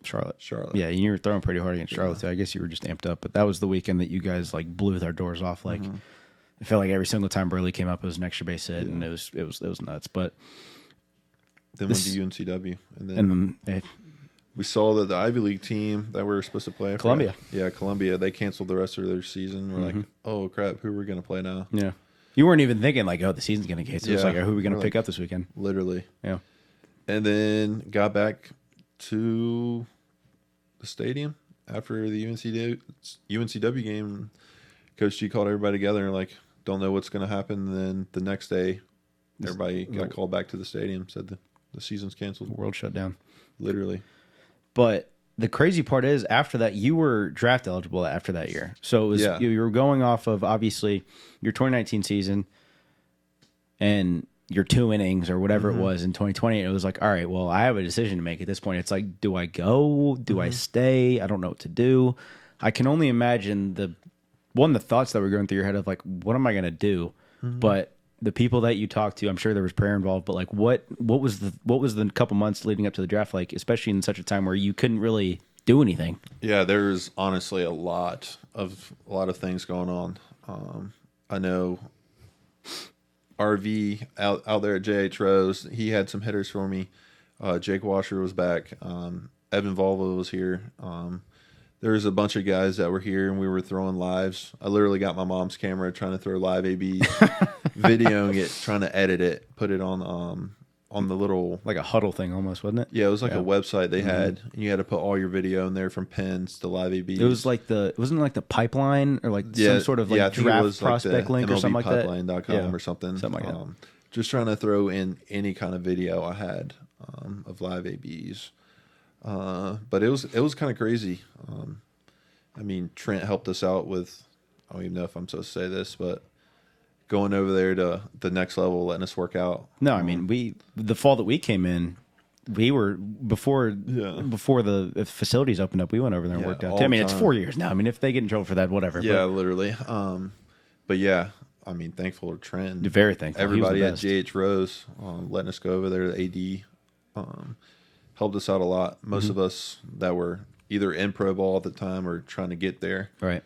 Charlotte. Yeah, you were throwing pretty hard against Charlotte too. I guess you were just amped up. But that was the weekend that you guys like blew their doors off. Like it felt like every single time Burley came up, it was an extra base hit, and it was nuts. But then went to UNCW, and then we saw that the Ivy League team that we were supposed to play, Columbia. Yeah, Columbia. They canceled the rest of their season. We're like, oh crap, who are we going to play now? Yeah, you weren't even thinking like, oh, the season's going to cancel. It was like, who are we going to pick up this weekend? Literally. Yeah. And then got back to the stadium after the UNCW game. Coach G called everybody together and like, don't know what's going to happen. And then the next day, everybody got called back to the stadium, said the season's canceled. The world shut down. Literally. But the crazy part is, after that, you were draft eligible after that year. So it was you were going off of, obviously, your 2019 season and your 2 innings or whatever it was in 2020. It was like, all right, well, I have a decision to make at this point. It's like, do I go? Do I stay? I don't know what to do. I can only imagine the thoughts that were going through your head of like, what am I going to do? But the people that you talked to, I'm sure there was prayer involved, but like what was the couple months leading up to the draft like, especially in such a time where you couldn't really do anything? Yeah, there's honestly a lot of things going on. I know RV out there at JH Rose, he had some hitters for me. Jake Washer was back. Evan Volvo was here. There was a bunch of guys that were here, and we were throwing lives. I literally got my mom's camera trying to throw live ABs, videoing it, trying to edit it, put it on the little... Like a huddle thing almost, wasn't it? Yeah, it was like a website they had, and you had to put all your video in there from pins to live ABs. It was like wasn't it like the pipeline or like some sort of like draft prospect link or something like that? MLBpipeline.com or something. Something like that. Just trying to throw in any kind of video I had of live ABs. But it was kind of crazy. I mean, Trent helped us out with, I don't even know if I'm supposed to say this, but going over there to the next level, letting us work out. No, I mean, the fall that we came in, we were before the facilities opened up, we went over there and worked out. I mean, it's 4 years now. I mean, if they get in trouble for that, whatever. Yeah, literally. But yeah, I mean, thankful to Trent. Very thankful. Everybody at JH Rose letting us go over there. The AD helped us out a lot. Most of us that were either in pro ball at the time or trying to get there, right?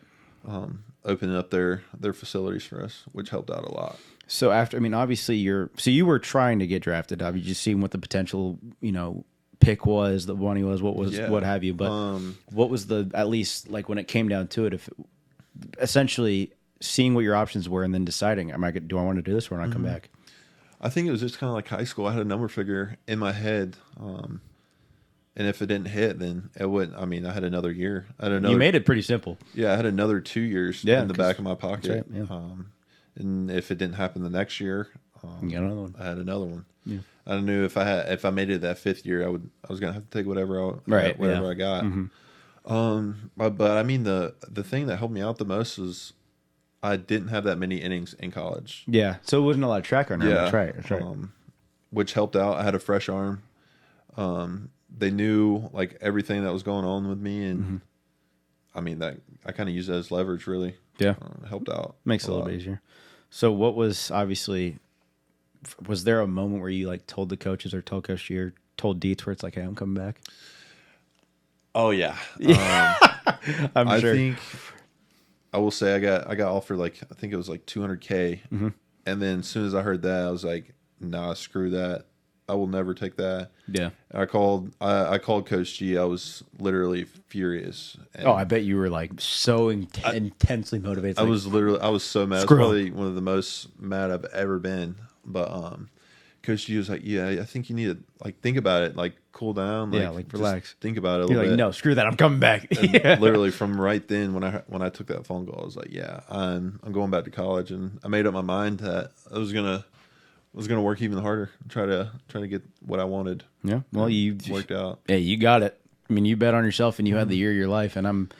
Opening up their facilities for us, which helped out a lot. So after, I mean, obviously you were trying to get drafted. Have you just seen what the potential, pick was, the money was, what have you? But what was at least like when it came down to it, if essentially seeing what your options were and then deciding, do I want to do this or not come back? I think it was just kind of like high school. I had a number figure in my head. And if it didn't hit, then it wouldn't. I mean, I had another year. You made it pretty simple. Yeah, I had another 2 years in the back of my pocket. Right, yeah. And if it didn't happen the next year, you got another one. I had another one. Yeah. I knew if I made it that 5th year, I was gonna have to take whatever I got. But I mean, the thing that helped me out the most was I didn't have that many innings in college. Yeah, so it wasn't a lot of track running. Yeah, that's right. Which helped out. I had a fresh arm. They knew like everything that was going on with me, and I mean that I kind of used it as leverage. Really, helped out. Makes it a little bit easier. So, what was there a moment where you like told the coaches or told Coach G or told Dietz where it's like, hey, I'm coming back? Oh yeah, I'm sure. I think I will say I got offered like I think it was like $200K, and then as soon as I heard that, I was like, nah, screw that. I will never take that. Yeah. I called Coach G. I was literally furious. And I bet you were like so intensely motivated. I was so mad. I was probably one of the most mad I've ever been. But Coach G was like, yeah, I think you need to like think about it, like cool down, like relax, think about it a You're little like, bit. No, screw that, I'm coming back. Literally from right then when I took that phone call, I was like, yeah, I'm going back to college, and I made up my mind that I was gonna work even harder, try to get what I wanted. Yeah, well, you worked out. Yeah, you got it. I mean, you bet on yourself, and you had the year of your life. And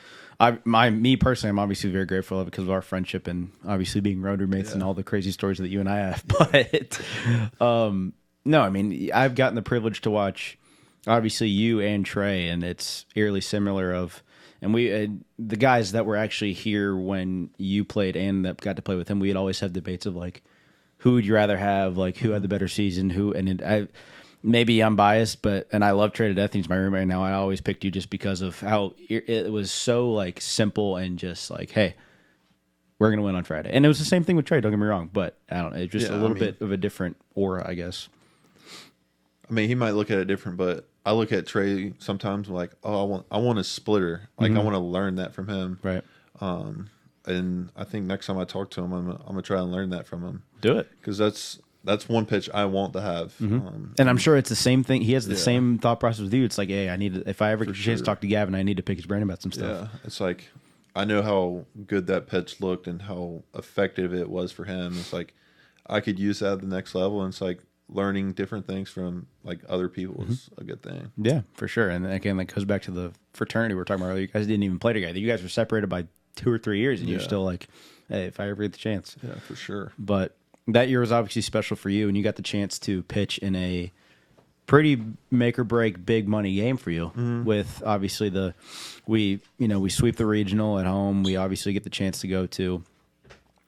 me personally, I'm obviously very grateful of it because of our friendship and obviously being road roommates and all the crazy stories that you and I have. But no, I mean, I've gotten the privilege to watch obviously you and Trey, and it's eerily similar. And we the guys that were actually here when you played and that got to play with him, we'd always have debates of like, who would you rather have? Like, who had the better season? Maybe I'm biased, and I love Trey to death. He's my roommate now. I always picked you just because of how it was so like simple and just like, hey, we're gonna win on Friday. And it was the same thing with Trey. Don't get me wrong, but I don't know. It's just a little bit of a different aura, I guess. I mean, he might look at it different, but I look at Trey sometimes like, oh, I want a splitter. Like I want to learn that from him. Right. And I think next time I talk to him, I'm gonna try and learn that from him. Do it, because that's that's one pitch I want to have. And I'm sure it's the same thing. He has the same thought process with you. It's like, hey, I need to, if I ever get a chance to talk to Gavin, I need to pick his brain about some stuff. Yeah, it's like I know how good that pitch looked and how effective it was for him. It's like I could use that at the next level, and it's like learning different things from like other people is a good thing. Yeah, for sure. And again, that goes back to the fraternity we were talking about earlier. You guys didn't even play together. You guys were separated by 2 or 3 years, and you're still like, hey, if I ever get the chance. Yeah, for sure. But that year was obviously special for you, and you got the chance to pitch in a pretty make or break big money game for you. With obviously we sweep the regional at home. We obviously get the chance to go to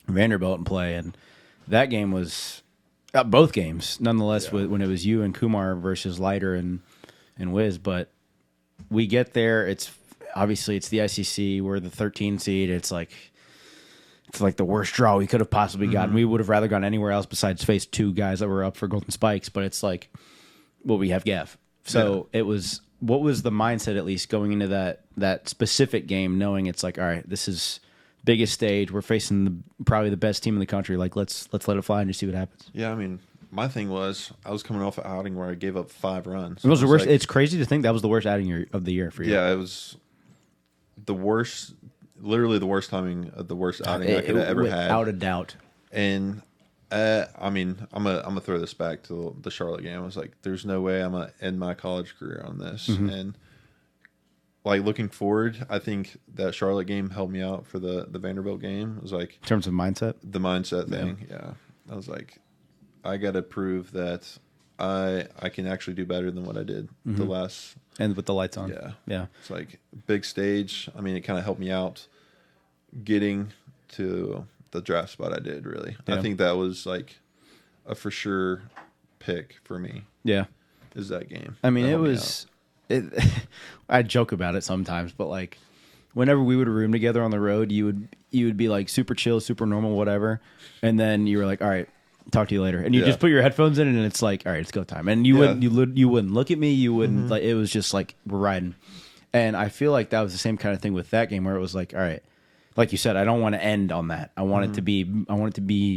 Vanderbilt and play, and that game was both games nonetheless. When it was you and Kumar versus Leiter and Wiz, but we get there. It's obviously it's the SEC. We're the 13 seed. It's like the worst draw we could have possibly gotten. We would have rather gone anywhere else besides face 2 guys that were up for Golden Spikes. But it's like, well, we have Gav. So it was. What was the mindset at least going into that specific game, knowing it's like, all right, this is biggest stage. We're facing probably the best team in the country. Like let's let it fly and just see what happens. Yeah, I mean, my thing was I was coming off an outing where I gave up 5 runs. It was the worst. It's crazy to think that was the worst outing of the year for you. Yeah, it was the worst. Literally the worst timing of the worst outing I could have ever had, without a doubt. And I mean, I'm gonna throw this back to the Charlotte game. I was like, there's no way I'm gonna end my college career on this. And like looking forward, I think that Charlotte game helped me out for the Vanderbilt game. It was like in terms of mindset, the mindset thing. Yeah, I was like, I got to prove that I can actually do better than what I did the last. And with the lights on. Yeah. It's like big stage. I mean, it kind of helped me out getting to the draft spot I did, really. Yeah. I think that was like a for sure pick for me. Yeah. Is that game. I mean, it was... I joke about it sometimes, but like whenever we would room together on the road, you would be like super chill, super normal, whatever. And then you were like, all right, talk to you later. And you just put your headphones in and it's like, all right, it's go time. And you wouldn't look at me. You wouldn't like, it was just like, we're riding. And I feel like that was the same kind of thing with that game where it was like, all right, like you said, I don't want to end on that. I want it to be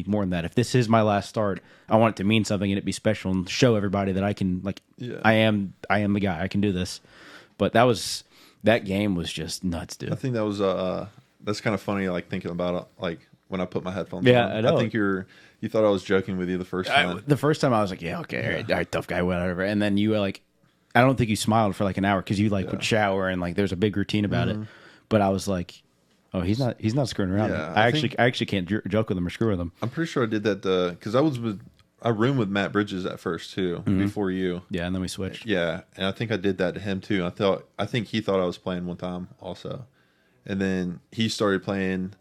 more than that. If this is my last start, I want it to mean something and it be special and show everybody that I can I am the guy. I can do this. But that game was just nuts, dude. I think that was that's kind of funny, like thinking about it, like when I put my headphones on. I know. I think you thought I was joking with you the first time. The first time I was like, yeah, okay, all right, tough guy, whatever. And then you were like, I don't think you smiled for like an hour because you would shower and like there's a big routine about it. But I was like, oh, he's not screwing around. Yeah, I actually can't joke with him or screw with him. I'm pretty sure I did that because I roomed with Matt Bridges at first too before you. Yeah, and then we switched. Yeah, and I think I did that to him too. I think he thought I was playing one time also, and then he started playing.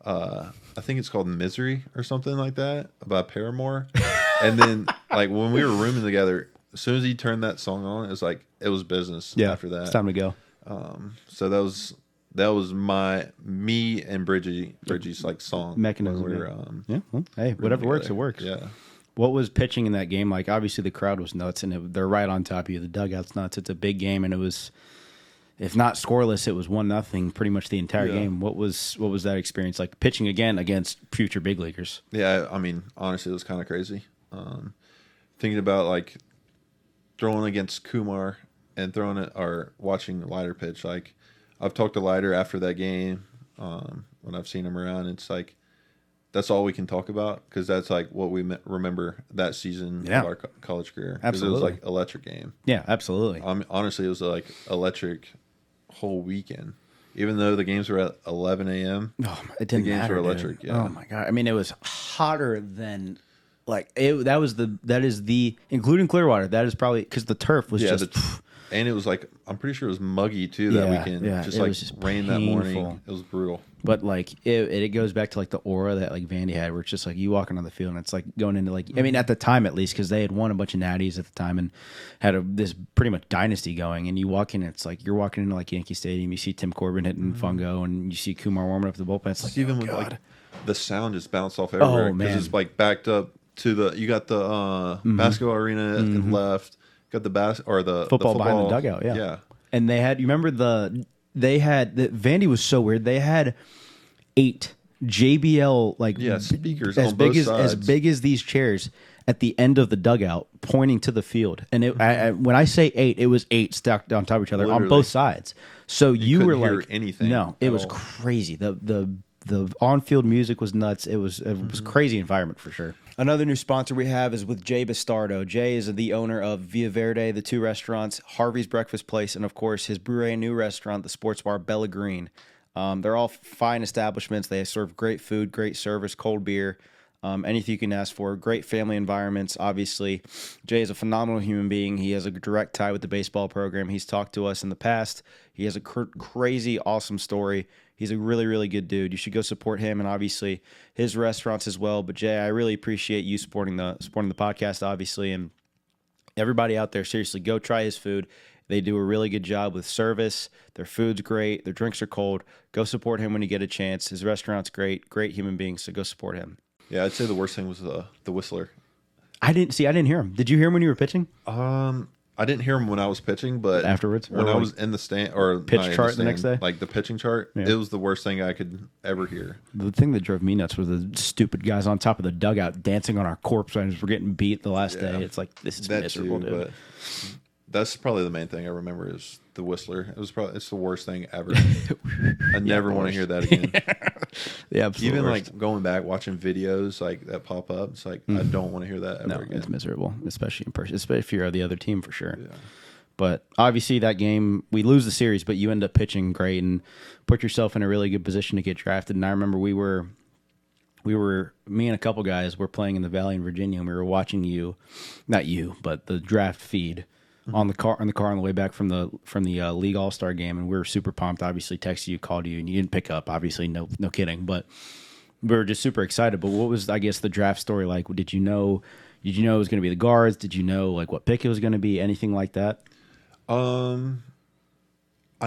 I think it's called Misery or something like that by Paramore. And then like when we were rooming together, as soon as he turned that song on, it was business. Yeah, after that, it's time to go. So that was me and Bridgie's like song mechanism. We were, well, hey, whatever works, it works. Yeah. What was pitching in that game like? Obviously, the crowd was nuts, and they're right on top of you. The dugout's nuts. It's a big game, and it was, if not scoreless, it was 1-0 pretty much the entire game. What was that experience like? Pitching again against future big leaguers. Yeah, I mean, honestly, it was kind of crazy. Thinking about like throwing against Kumar and throwing it or watching Leiter pitch. Like I've talked to Leiter after that game when I've seen him around. It's like that's all we can talk about because that's like what we remember that season of our college career. Absolutely, it was like electric game. Yeah, absolutely. Honestly, it was like electric whole weekend. Even though the games were at 11 a.m., it didn't matter. The games were electric. Dude. Yeah. Oh my god! I mean, it was hotter than like it. That is the including Clearwater. That is probably because the turf was just. And it was like, I'm pretty sure it was muggy too that weekend. Yeah, just like rain that morning. It was brutal. But like it goes back to like the aura that like Vandy had, where it's just like you walking on the field and it's like going into like I mean at the time at least because they had won a bunch of natties at the time and had this pretty much dynasty going. And you walk in, it's like you're walking into like Yankee Stadium. You see Tim Corbin hitting fungo, and you see Kumar warming up the bullpen. It's like even with like the sound just bounced off everywhere because it's like backed up to you got the basketball arena left. Got the football behind the dugout, yeah. And they had, you remember Vandy was so weird. They had 8 JBL like speakers as on big both as sides. as big as these chairs, at the end of the dugout, pointing to the field. And when I say 8, it was 8 stacked on top of each other on both sides. So you were hear like anything. No, it was crazy. The on-field music was nuts. It was a crazy environment for sure. Another new sponsor we have is with Jay Bastardo. Jay is the owner of Via Verde, the 2 restaurants, Harvey's Breakfast Place, and of course his brand new restaurant, the sports bar Bella Green. They're all fine establishments. They serve great food, great service, cold beer, anything you can ask for. Great family environments, obviously. Jay is a phenomenal human being. He has a direct tie with the baseball program. He's talked to us in the past. He has a crazy, awesome story. He's a really, really good dude. You should go support him and obviously his restaurants as well. But Jay, I really appreciate you supporting the podcast, obviously, and everybody out there. Seriously, go try his food. They do a really good job with service. Their food's great. Their drinks are cold. Go support him when you get a chance. His restaurant's great. Great human being. So go support him. Yeah, I'd say the worst thing was the whistler. I didn't hear him. Did you hear him when you were pitching? I didn't hear him when I was pitching, but afterwards, when I was in the stand or pitch chart the next day, like the pitching chart, it was the worst thing I could ever hear. The thing that drove me nuts was the stupid guys on top of the dugout dancing on our corpse as we're getting beat the last day. It's like, this is miserable, dude. But that's probably the main thing I remember is the whistler. It's the worst thing ever. I never want to hear that again. Yeah, absolutely. Even like going back watching videos like that pop up, it's like I don't want to hear that ever again. It's miserable, especially in person, especially if you're the other team for sure. Yeah. But obviously that game, we lose the series, but you end up pitching great and put yourself in a really good position to get drafted. And I remember me and a couple guys were playing in the Valley in Virginia, and we were watching not you, but the draft feed on the car on the way back from the league all-star game, and we were super pumped. Obviously texted you, called you, and you didn't pick up. Obviously, no kidding, but we were just super excited. But what was, I guess, the draft story like? Did you know it was going to be the guards? Did you know like what pick it was going to be? Anything like that? I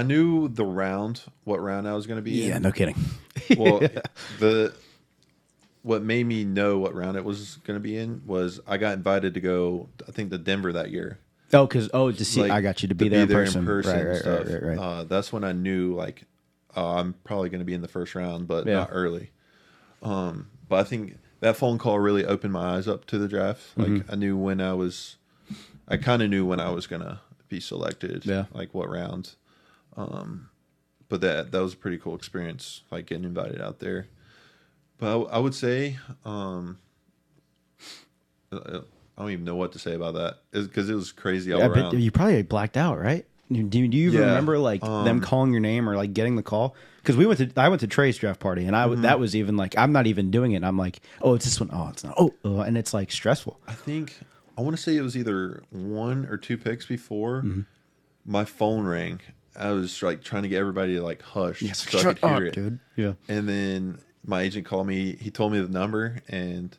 knew what round I was going to be in. Yeah, no kidding. Well, what made me know what round it was going to be in was I got invited to go, I think, to Denver that year. To see, like, I got you to be there in person. Right. That's when I knew, like, I'm probably going to be in the first round, but not early. But I think that phone call really opened my eyes up to the draft. Like, I knew I kind of knew when I was going to be selected, like what round. But that was a pretty cool experience, like getting invited out there. But I would say, I don't even know what to say about that because it was crazy all around. But you probably blacked out, right? Do you even remember like them calling your name or like getting the call? Because I went to Trey's draft party and that was even like I'm not even doing it. And I'm like, oh, it's this one. Oh, it's not. Oh, and it's like stressful. I want to say it was either 1 or 2 picks before my phone rang. I was like trying to get everybody to like hush so I could hear it, dude. Yeah. And then my agent called me. He told me the number and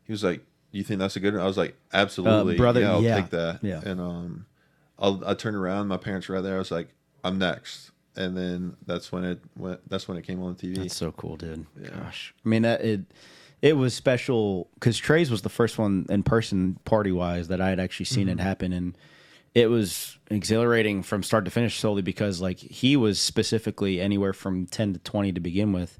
he was like, "You think that's a good one?" I was like, "Absolutely, brother. Yeah, I'll take that." Yeah. And I turned around. My parents were right there. I was like, "I'm next." And then that's when it came on the TV. That's so cool, dude. Yeah. Gosh, I mean it was special because Trey's was the first one in person party wise that I had actually seen it happen, and it was exhilarating from start to finish solely because like he was specifically anywhere from 10 to 20 to begin with.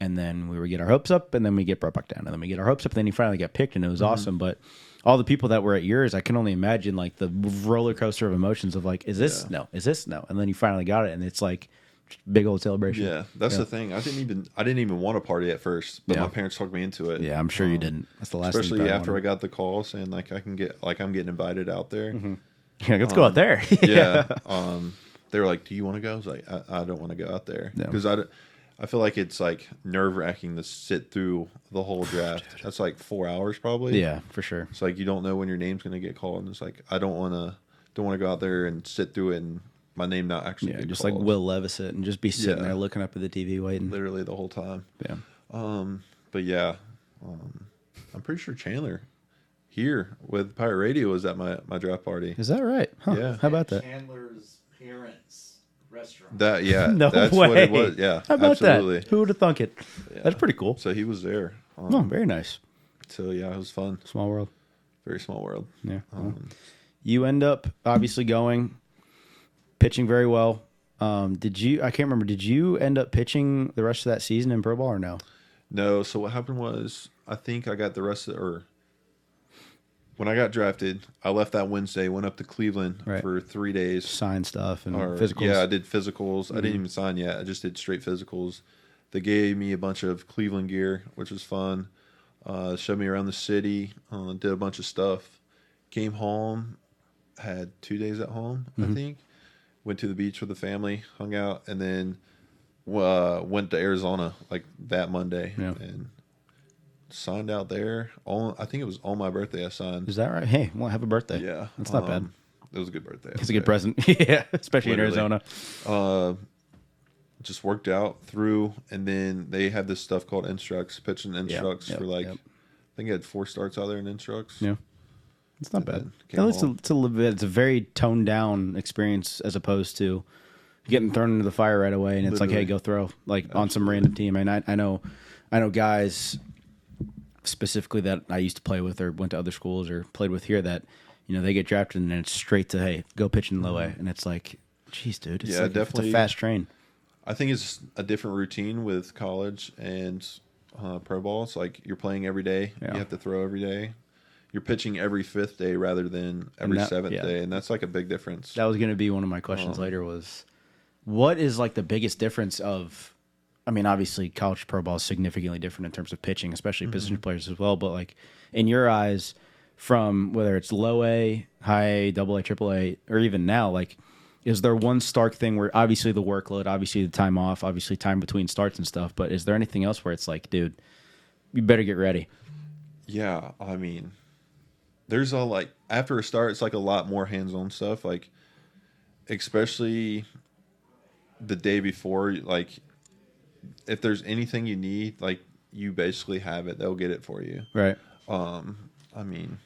And then we would get our hopes up, and then we get brought back down, and then we get our hopes up, and then he finally got picked, and it was awesome. But all the people that were at yours, I can only imagine like the roller coaster of emotions of like, is this no, is this no, and then you finally got it, and it's like big old celebration. Yeah, that's the thing. I didn't even want a party at first, but my parents talked me into it. Yeah, I'm sure you didn't. That's the last. Especially after I got the call saying like I'm getting invited out there. Yeah, let's go out there. Yeah. They were like, "Do you want to go?" I was like, "I don't want to go out there because I feel like it's like nerve-wracking to sit through the whole draft. That's like 4 hours probably. Yeah, for sure. It's like you don't know when your name's going to get called. And it's like I don't want to go out there and sit through it and my name not actually get just called. like Will Levis it and just be sitting there looking up at the TV waiting. Literally the whole time. Yeah. But yeah, I'm pretty sure Chandler here with Pirate Radio was at my draft party. Is that right? Huh. Yeah. How about that? Chandler's parents. Restaurant. No that's way. what it was. Yeah, how about absolutely. that? Who would have thunk it? Yeah. That's pretty cool. So he was there. Very nice. So yeah, it was fun. Small world. Very small world. Yeah. You end up obviously pitching very well. I can't remember. Did you end up pitching the rest of that season in pro ball or no? No. So what happened was I think I got the rest of when I got drafted, I left that Wednesday, went up to Cleveland Right. for 3 days. Sign stuff and Or, physicals. yeah, I did physicals. I didn't even sign yet. I just did straight physicals. They gave me a bunch of Cleveland gear, which was fun. Showed me around the city. Did a bunch of stuff. Came home. Had 2 days at home, I think. Went to the beach with the family, hung out, and then went to Arizona like that Monday. Yeah. And signed out there. I think it was on my birthday I signed. Is that right? Hey, well, have a birthday. Yeah. That's not bad. It was a good birthday. It's a good present. Yeah, especially Literally. in Arizona. Just worked out through, and then they had this stuff called instructs, pitching instructs for I think I had 4 starts out there in instructs. Yeah. It's not And bad. then came At least home. it's a little bit. It's a very toned down experience as opposed to getting thrown into the fire right away. And it's like, hey, Literally. go throw like on some random team. And I know guys specifically that I used to play with or went to other schools or played with here that they get drafted and then it's straight to hey, go pitch in low A, and it's like, geez, dude, it's Yeah, like, definitely. it's a fast train. I think it's a different routine with college and pro ball. It's like you're playing every day. Yeah. You have to throw every day. You're pitching every 5th day rather than every that- 7th yeah. day, and that's like a big difference. That was going to be one of my questions later was what is like the biggest difference of, I mean, obviously college pro ball is significantly different in terms of pitching, especially position players as well. But like in your eyes from whether it's low A, high A, double A, triple A, or even now, like, is there one stark thing where obviously the workload, obviously the time off, obviously time between starts and stuff, but is there anything else where it's like, dude, you better get ready? Yeah, I mean, there's after a start, it's like a lot more hands-on stuff. Like, especially the day before, like, if there's anything you need, like, you basically have it. They'll get it for you. Right. I mean,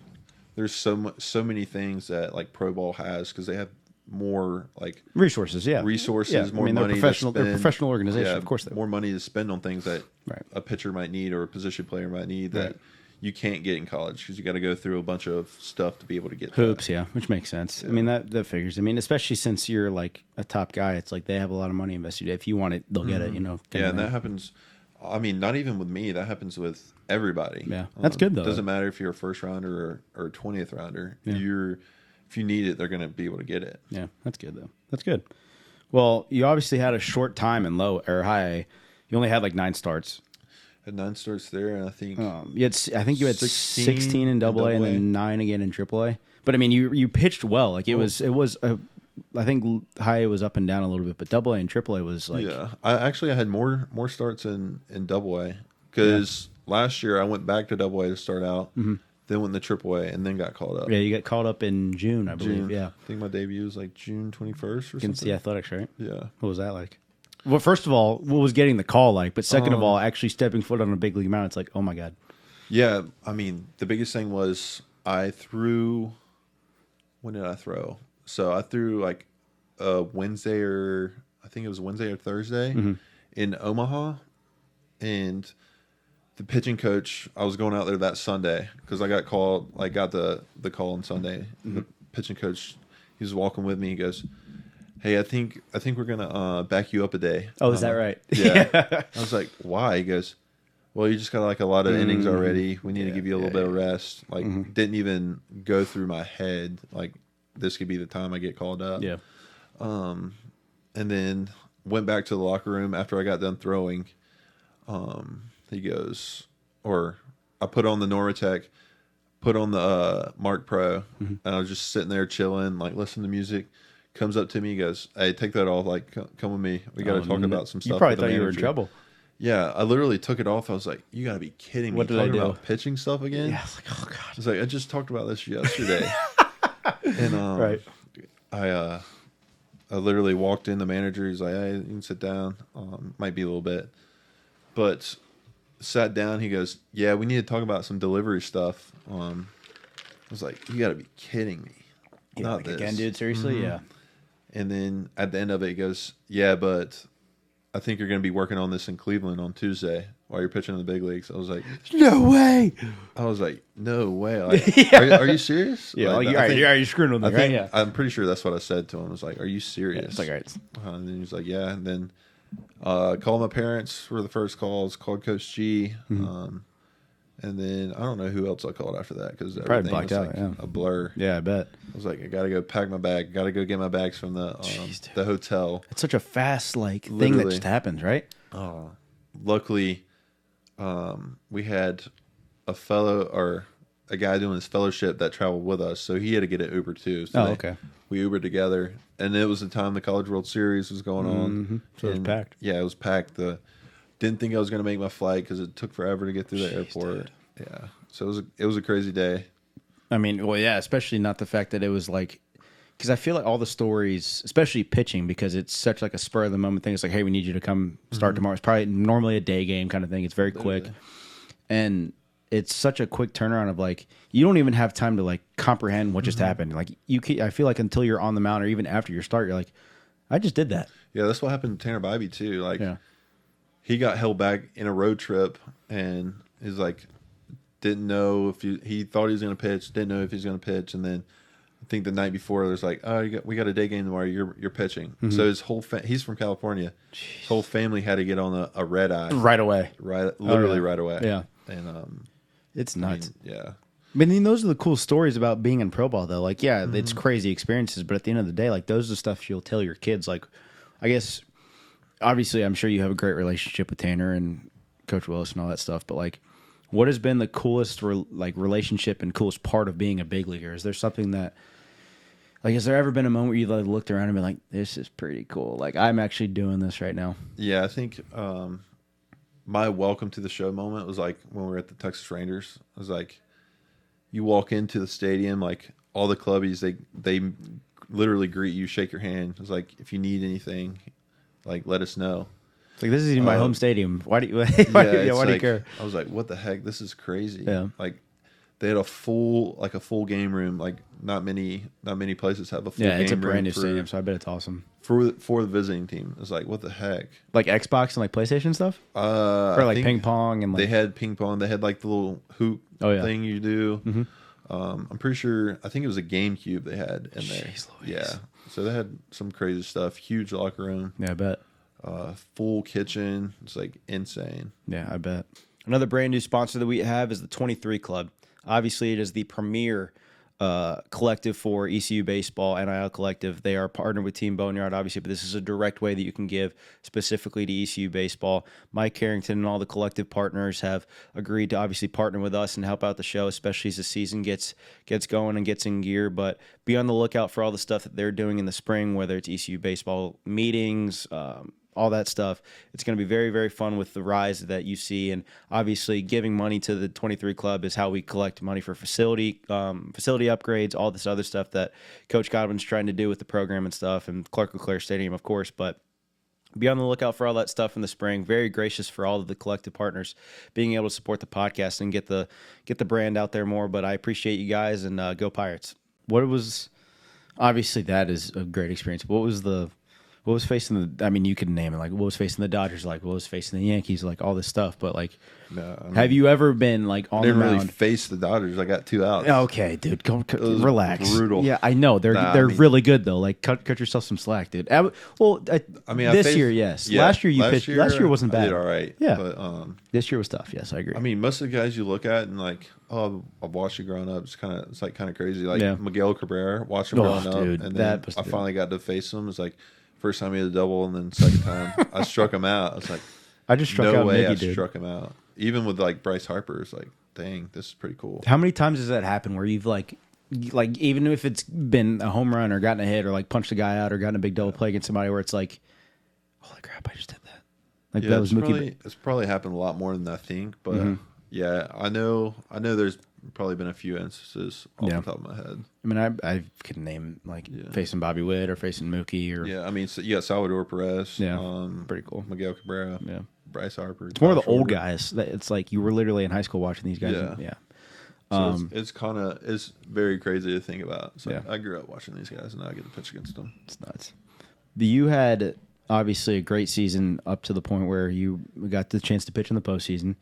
there's so many things that like pro ball has because they have more like Resources, yeah. resources, Yeah. more I mean, money. they're to a spend. professional organization, Yeah, of course they more money to spend on things that Right. a pitcher might need or a position player might need that Right. you can't get in college because you got to go through a bunch of stuff to be able to get Hoops, that. yeah, which makes sense. I mean, that figures. I mean, especially since you're like a top guy, it's like they have a lot of money invested. If you want it, they'll get it, Yeah, and that happens. I mean, not even with me. That happens with everybody. Yeah, that's good, though. Doesn't matter if you're a first rounder or 20th rounder. Yeah. If you need it, they're going to be able to get it. Yeah, that's good, though. That's good. Well, you obviously had a short time in low or high A. You only had like 9 starts. Had 9 starts there, and I think I think you had 16 in double A and then 9 again in triple A. But I mean, you pitched well. Like it was I think high A was up and down a little bit, but double A and triple A was like I had more starts in double A because last year I went back to double A to start out, then went to triple A, and then got called up. Yeah, you got called up in June, I believe. June. Yeah, I think my debut was like June 21st or something. against the Athletics, right? Yeah. What was that like? Well, first of all, what was getting the call like? But second of all, actually stepping foot on a big league mound, it's like, oh my god. Yeah, I mean, the biggest thing was I threw. When did I throw? So I threw like Wednesday or I think it was Wednesday or Thursday in Omaha, and the pitching coach. I was going out there that Sunday because I got called. I got the call on Sunday. The pitching coach, he was walking with me. He goes, "Hey, I think we're gonna back you up a day." Oh, is that right? Yeah. I was like, "Why?" He goes, "Well, you just got like a lot of innings already. We need to give you a little bit of rest." Like, didn't even go through my head like this could be the time I get called up. Yeah. And then went back to the locker room after I got done throwing. He goes, or I put on the Normatec, put on the Mark Pro, and I was just sitting there chilling, like listening to music. Comes up to me, he goes, "Hey, take that off. Like, come with me. We got to talk about some stuff." You probably with the thought you were in manager." trouble. Yeah, I literally took it off. I was like, "You got to be kidding me!" What did I Talking do? about pitching stuff again? Yeah, I was like, oh god. I was like, "I just talked about this yesterday." And Right. I literally walked in. The manager, he's like, "Hey, you can sit down. Might be a little bit," but sat down. He goes, "Yeah, we need to talk about some delivery stuff." I was like, "You got to be kidding me!" Yeah, Not like, this. again, dude, seriously? Yeah. And then at the end of it, he goes, "Yeah, but I think you're going to be working on this in Cleveland on Tuesday while you're pitching in the big leagues." I was like, No way. "No way! Like, are you serious?" Yeah, Like, like, I think- you're screwing with me, I right? think Yeah. I'm pretty sure that's what I said to him. I was like, "Are you serious?" It's like, all right. And then he's like, "Yeah." And then called my parents for the first calls. Called Coach G. And then I don't know who else I called after that because Probably everything was blacked out, like a blur. Yeah, I bet. I was like, I gotta go pack my bag. Gotta go get my bags from the the hotel. It's such a fast like thing that Literally. just happens, right? Luckily, we had a guy doing his fellowship that traveled with us, so he had to get an Uber too. So Okay. we Ubered together, and it was the time the College World Series was going on. Mm-hmm. So it was packed. Yeah, it was packed. Didn't think I was going to make my flight because it took forever to get through the airport. Dude. Yeah, so it was a crazy day. I mean, well, yeah, especially not the fact that it was like, because I feel like all the stories, especially pitching, because it's such like a spur of the moment thing. It's like, hey, we need you to come start tomorrow. It's probably normally a day game kind of thing. It's very quick, and it's such a quick turnaround of like you don't even have time to like comprehend what just happened. Like I feel like until you're on the mound or even after your start, you're like, I just did that. Yeah, that's what happened to Tanner Bybee too. Like, Yeah. he got held back in a road trip, and he's like, didn't know if he thought he was going to pitch, didn't know if he was going to pitch, and then I think the night before there's like, oh, we got a day game tomorrow. You're pitching. So his whole he's from California. His whole family had to get on a red eye Right away. literally right away. Yeah. And It's I nuts. mean, yeah. I mean, those are the cool stories about being in pro ball, though. Like, yeah, it's crazy experiences, but at the end of the day, like, those are the stuff you'll tell your kids. Like, I guess, obviously, I'm sure you have a great relationship with Tanner and Coach Willis and all that stuff, but, like, what has been the coolest, relationship and coolest part of being a big leaguer? Is there something that, like, has there ever been a moment where you, like, looked around and been like, this is pretty cool? Like, I'm actually doing this right now. Yeah, I think my welcome to the show moment was like when we were at the Texas Rangers. It was like, you walk into the stadium, like all the clubbies, they literally greet you, shake your hand. It's like, if you need anything, like let us know. It's like, this is my home stadium. Why do you, why do you care? I was like, what the heck? This is crazy. Yeah. Like they had a full game room. Like not many places have a full game room. Yeah, it's a brand new stadium, so I bet it's awesome. For the visiting team. It's like, what the heck? Like Xbox and like PlayStation stuff? Or like ping pong and like... They had ping pong. They had like the little hoop thing you do. Mm-hmm. I'm pretty sure, I think it was a GameCube they had in there. Jeez Louise. Yeah. So they had some crazy stuff. Huge locker room. Yeah, I bet. Full kitchen. It's like insane. Yeah, I bet. Another brand new sponsor that we have is the 23 Club. Obviously, it is the premier collective for ECU Baseball, NIL collective. They are partnered with Team Boneyard, obviously, but this is a direct way that you can give specifically to ECU Baseball. Mike Carrington and all the collective partners have agreed to obviously partner with us and help out the show, especially as the season gets going and gets in gear. But be on the lookout for all the stuff that they're doing in the spring, whether it's ECU Baseball meetings, all that stuff. It's going to be very, very fun with the rise that you see. And obviously giving money to the 23 Club is how we collect money for facility upgrades, all this other stuff that Coach Godwin's trying to do with the program and stuff, and Clark LeClaire Stadium, of course. But be on the lookout for all that stuff in the spring. Very gracious for all of the collective partners being able to support the podcast and get the brand out there more. But I appreciate you guys, and go Pirates. Obviously that is a great experience. What was facing the? I mean, you could name it. Like, what was facing the Dodgers? Like, what was facing the Yankees? Like, all this stuff. But like, have you ever been like on the mound? Didn't really face the Dodgers. I got 2 outs. Okay, dude, relax. Brutal. Yeah, I know they're really good though. Like, cut yourself some slack, dude. This year, yes. Yeah, last year you pitched. Last year wasn't bad. I did all right. Yeah, but this year was tough. Yes, I agree. I mean, most of the guys you look at and like, oh, I've watched you growing up. It's kind of crazy. Like Miguel Cabrera, watch him growing up, dude, and then I finally got to face him. It's like. First time he had a double, and then second time I struck him out. I was like, I just struck out. No way, Miggy, I dude. struck him out. Even with like Bryce Harper, it's like, dang, this is pretty cool. How many times does that happen where you've like even if it's been a home run or gotten a hit or like punched a guy out or gotten a big double play against somebody where it's like, holy crap, I just did that. Like that was Mookie. It's probably happened a lot more than I think, but yeah, I know. There's probably been a few instances off the top of my head. I mean, I can name like facing Bobby Witt or facing Mookie or I mean, so you got Salvador Perez. Pretty cool. Miguel Cabrera. Yeah. Bryce Harper. It's more of the old guys. It's like you were literally in high school watching these guys. Yeah. So it's very crazy to think about. So I grew up watching these guys, and now I get to pitch against them. It's nuts. You had obviously a great season up to the point where you got the chance to pitch in the postseason,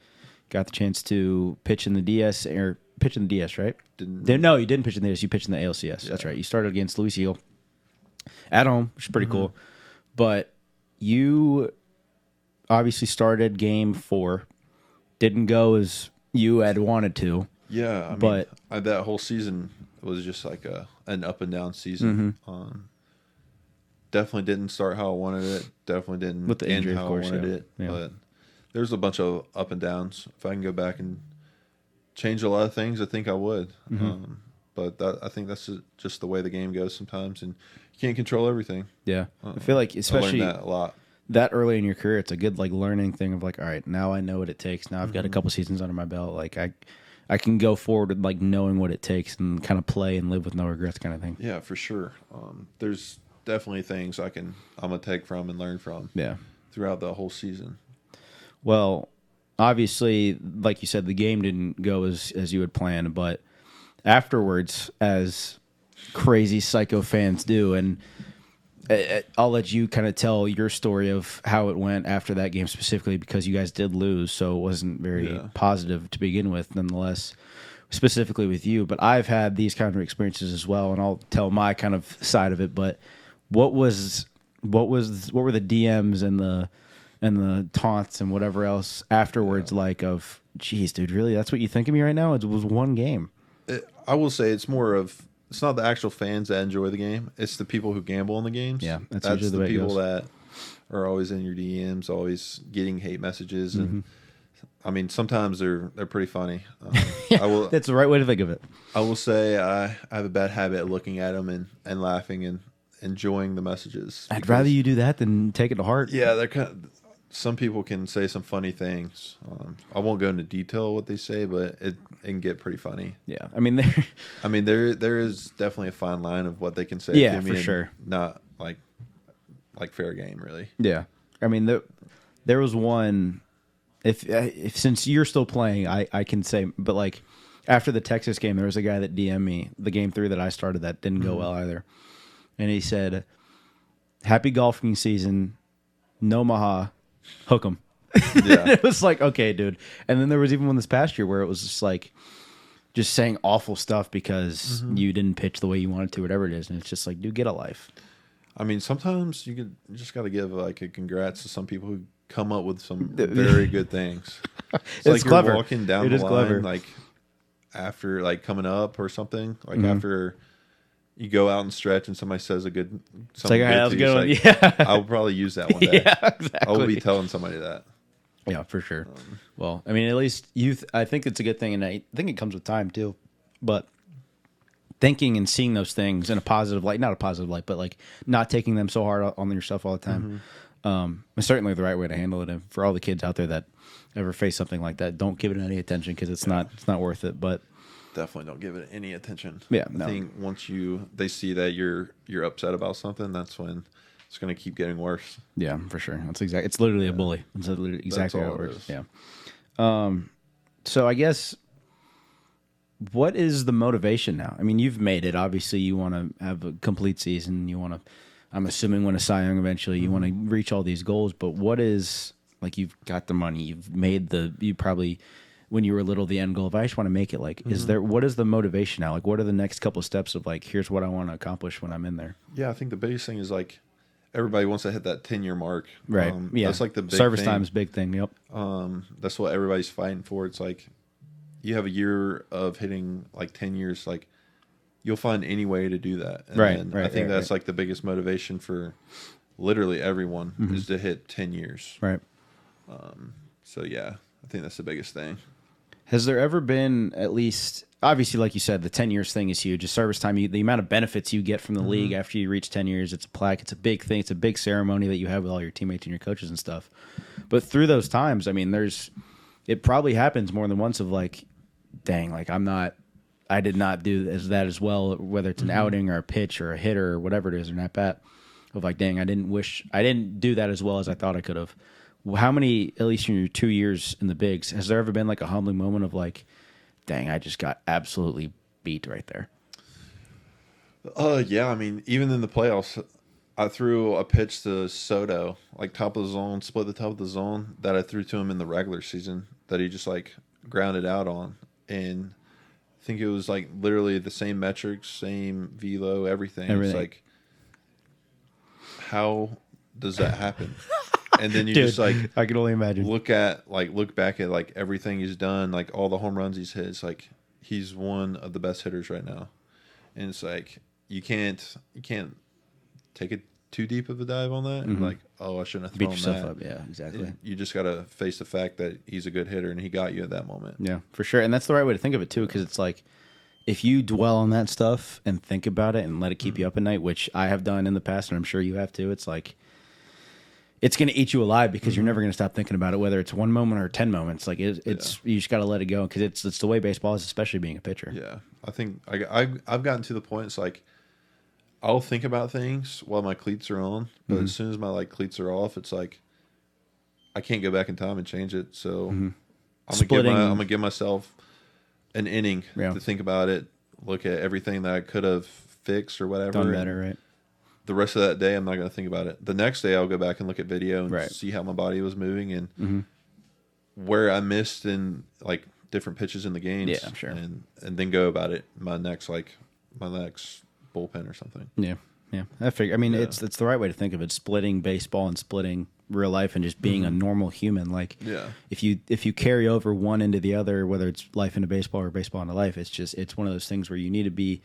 got the chance to pitch in the DS or pitch in the DS, right? No, you didn't pitch in the DS. You pitched in the ALCS. That's right. You started against Luis Eagle at home, which is pretty cool. But you obviously started game 4, didn't go as you had wanted to. Yeah, I But mean, that whole season was just like an up and down season. Definitely didn't start how I wanted it. Definitely didn't with the end injury, how of course, I wanted yeah. it. Yeah. But there's a bunch of up and downs. If I can go back and change a lot of things, I think I would. But I think that's just the way the game goes sometimes, and you can't control everything. Yeah, I feel like especially I learned that a lot. That early in your career, it's a good like learning thing of like, all right, now I know what it takes. Now I've got a couple seasons under my belt. Like I can go forward with like knowing what it takes and kind of play and live with no regrets, kind of thing. Yeah, for sure. There's definitely things I'm gonna take from and learn from. Yeah, throughout the whole season. Well, obviously, like you said, the game didn't go as you had planned, but afterwards, as crazy psycho fans do, and I'll let you kind of tell your story of how it went after that game specifically, because you guys did lose, so it wasn't very positive to begin with, nonetheless, specifically with you. But I've had these kind of experiences as well, and I'll tell my kind of side of it. But what were the DMs and the taunts and whatever else afterwards like of, geez, dude, really? That's what you think of me right now? It was one game. I will say it's not the actual fans that enjoy the game. It's the people who gamble on the games. Yeah, that's usually the the way it people goes. that are always in your DMs, always getting hate messages, and I mean sometimes they're pretty funny. Yeah, that's the right way to think of it. I will say I have a bad habit of looking at them and laughing and enjoying the messages. I'd rather you do that than take it to heart. Yeah, they're some people can say some funny things. I won't go into detail what they say, but it can get pretty funny. Yeah, I mean, there is definitely a fine line of what they can say. Yeah, to me for and sure. Not like fair game, really. Yeah, I mean, there was one. If since you're still playing, I can say, but like after the Texas game, there was a guy that DM'd me the game 3 that I started that didn't go well either, and he said, "Happy golfing season, no maha, hook 'em." Yeah. It was like, okay, dude. And then there was even one this past year where it was just like, just saying awful stuff because you didn't pitch the way you wanted to, whatever it is, and it's just like, dude, get a life. I mean, sometimes you just got to give like a congrats to some people who come up with some very good things. It's like clever. You're walking down It the is line, clever. like after like coming up or something, like after you go out and stretch and somebody says something like, good all right, that was to a you, good it's one. like, Yeah. I'll probably use that one day. Yeah, exactly. I will be telling somebody that. Yeah, for sure. Well, I mean, at least I think it's a good thing, and I think it comes with time too. But thinking and seeing those things in a positive light, not a positive light, but like not taking them so hard on yourself all the time, is certainly the right way to handle it. And for all the kids out there that ever face something like that, don't give it any attention because it's not worth it. But definitely don't give it any attention. Yeah, I no. think once they see that you're upset about something, that's when it's going to keep getting worse. yeah, for sure. It's literally a bully. It's literally exactly how all it it works. is. Yeah. So I guess, what is the motivation now? I mean, you've made it. Obviously, you want to have a complete season. You want to, I'm assuming, win a Cy Young eventually. You want to reach all these goals. But what is, like, you've got the money. You've made you probably, when you were little, the end goal of, I just want to make it. Like, what is the motivation now? Like, what are the next couple of steps of, like, here's what I want to accomplish when I'm in there? Yeah, I think the biggest thing is like everybody wants to hit that 10-year mark. Right. Yeah. That's like the big service thing. time is a big thing. Yep. That's what everybody's fighting for. It's like you have a year of hitting like 10 years, like you'll find any way to do that. And Right, I think right. that's like the biggest motivation for literally everyone is to hit 10 years. Right. So yeah, I think that's the biggest thing. Has there ever been, at least, obviously, like you said, the 10 years thing is huge. The service time, the amount of benefits you get from the league after you reach 10 years, it's a plaque. It's a big thing. It's a big ceremony that you have with all your teammates and your coaches and stuff. But through those times, I mean, it probably happens more than once of like, dang, like I did not do that as well, whether it's an outing or a pitch or a hitter or whatever it is, or an at-bat, of like, dang, I didn't do that as well as I thought I could have. How many, at least in your 2 years in the bigs, has there ever been like a humbling moment of like, dang, I just got absolutely beat right there? Yeah, I mean, even in the playoffs, I threw a pitch to Soto, like top of the zone, split the top of the zone, that I threw to him in the regular season, that he just like grounded out on. And I think it was like literally the same metrics, same velo, everything. It's like, how does that happen? And then you Dude, just like I can only imagine. look back at like everything he's done, like all the home runs he's hit. It's like he's one of the best hitters right now. And it's like you can't take it too deep of a dive on that and like, oh, I shouldn't have Beat thrown yourself that. up. Yeah, exactly. You just got to face the fact that he's a good hitter and he got you at that moment. Yeah, for sure. And that's the right way to think of it too, because it's like if you dwell on that stuff and think about it and let it keep you up at night, which I have done in the past and I'm sure you have too, it's like it's going to eat you alive because you're never going to stop thinking about it, whether it's one moment or 10 moments. Like it's you just got to let it go because it's the way baseball is, especially being a pitcher. Yeah, I think I've gotten to the point. It's like I'll think about things while my cleats are on, but as soon as my like cleats are off, it's like I can't go back in time and change it. So I'm gonna give myself an inning to think about it, look at everything that I could have fixed or whatever. Done better, right? The rest of that day, I'm not going to think about it. The next day, I'll go back and look at video and see how my body was moving and where I missed in like different pitches in the games. Yeah, I'm sure. And then go about it my next bullpen or something. Yeah, yeah. I figure. I mean, it's the right way to think of it. Splitting baseball and splitting real life and just being a normal human. Like, if you carry over one into the other, whether it's life into baseball or baseball into life, it's one of those things where you need to be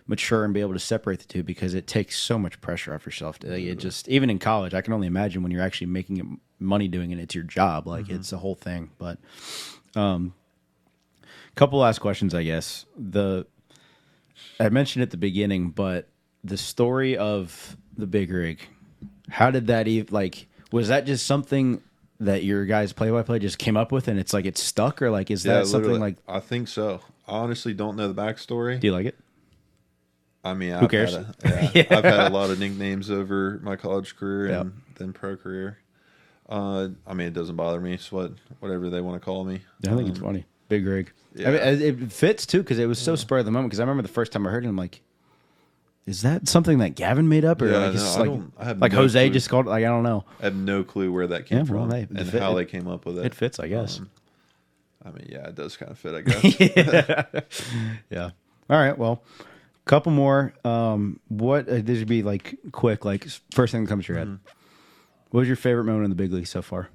mature and be able to separate the two because it takes so much pressure off yourself. It just even in college, I can only imagine when you're actually making money doing it. It's your job. Like it's a whole thing. But couple last questions, I guess. I mentioned at the beginning, but the story of the big rig, how did that was that just something that your guys play-by-play just came up with and it's like it's stuck, or like is that something like? I think so. I honestly don't know the backstory. Do you like it? I mean, who cares? I've had a lot of nicknames over my college career and then pro career. I mean, it doesn't bother me. It's whatever they want to call me. I think it's funny. Big rig. Yeah. I mean, it fits too because it was so spur of the moment. Because I remember the first time I heard it, I'm like, is that something that Gavin made up, or I have like no Jose clue. just called it? Like I don't know. I have no clue where that came from and how they came up with it. It fits, I guess. I mean, yeah, it does kind of fit, I guess. Yeah. All right. Well, couple more. This would be like quick. Like first thing that comes to your head. What was your favorite moment in the big league so far,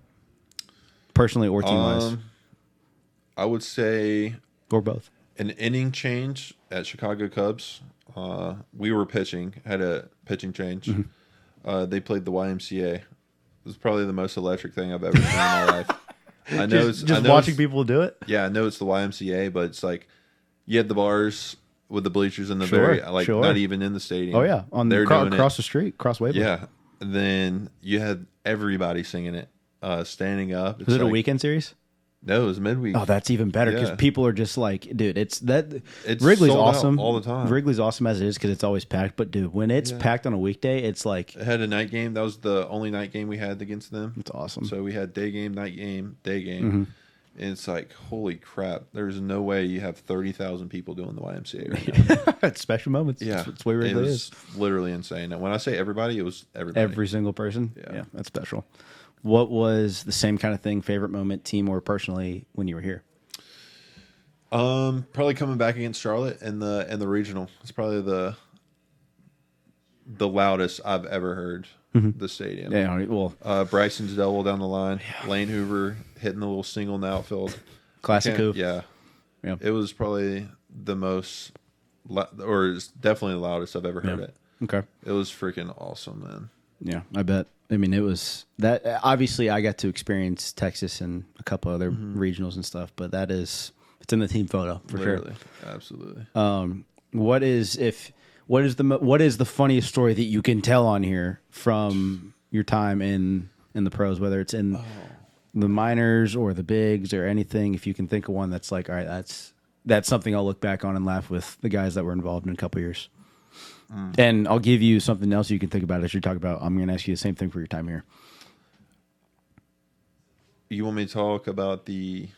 personally or team wise? I would say, or both. An inning change at Chicago Cubs. We were had a pitching change. They played the YMCA. It was probably the most electric thing I've ever seen in my life. I know just watching people do it. Yeah, I know it's the YMCA, but it's like you had the bars with the bleachers in the not even in the stadium. Oh yeah, on the across the street, cross Waverly. Yeah, and then you had everybody singing it, standing up. Was it a weekend series? No, it was midweek. Oh, that's even better because people are just like, dude, it's Wrigley's awesome all the time. Wrigley's awesome as it is because it's always packed. But dude, when it's packed on a weekday, it's like it had a night game. That was the only night game we had against them. It's awesome. So we had day game, night game, day game. And it's like, holy crap! There's no way you have 30,000 people doing the YMCA right now. It's special moments. Yeah, it's the way Wrigley is. Literally insane. And when I say everybody, it was everybody. Every single person. Yeah, that's special. What was the same kind of thing, favorite moment, team or personally, when you were here? Probably coming back against Charlotte in the regional. It's probably the loudest I've ever heard the stadium. Yeah, well, Bryson's double down the line, Lane Hoover hitting the little single in the outfield. Classic Hoover. Yeah. It was probably the most, or it's definitely the loudest I've ever heard it. Okay. It was freaking awesome, man. Yeah, I bet. I mean, it was that. Obviously, I got to experience Texas and a couple other regionals and stuff, but it's in the team photo for Literally. sure. Absolutely. What is the funniest story that you can tell on here from your time in the pros, whether it's in the minors or the bigs or anything? If you can think of one that's like, all right, that's something I'll look back on and laugh with the guys that were involved in a couple years. And I'll give you something else you can think about as you talk about. I'm going to ask you the same thing for your time here. You want me to talk about the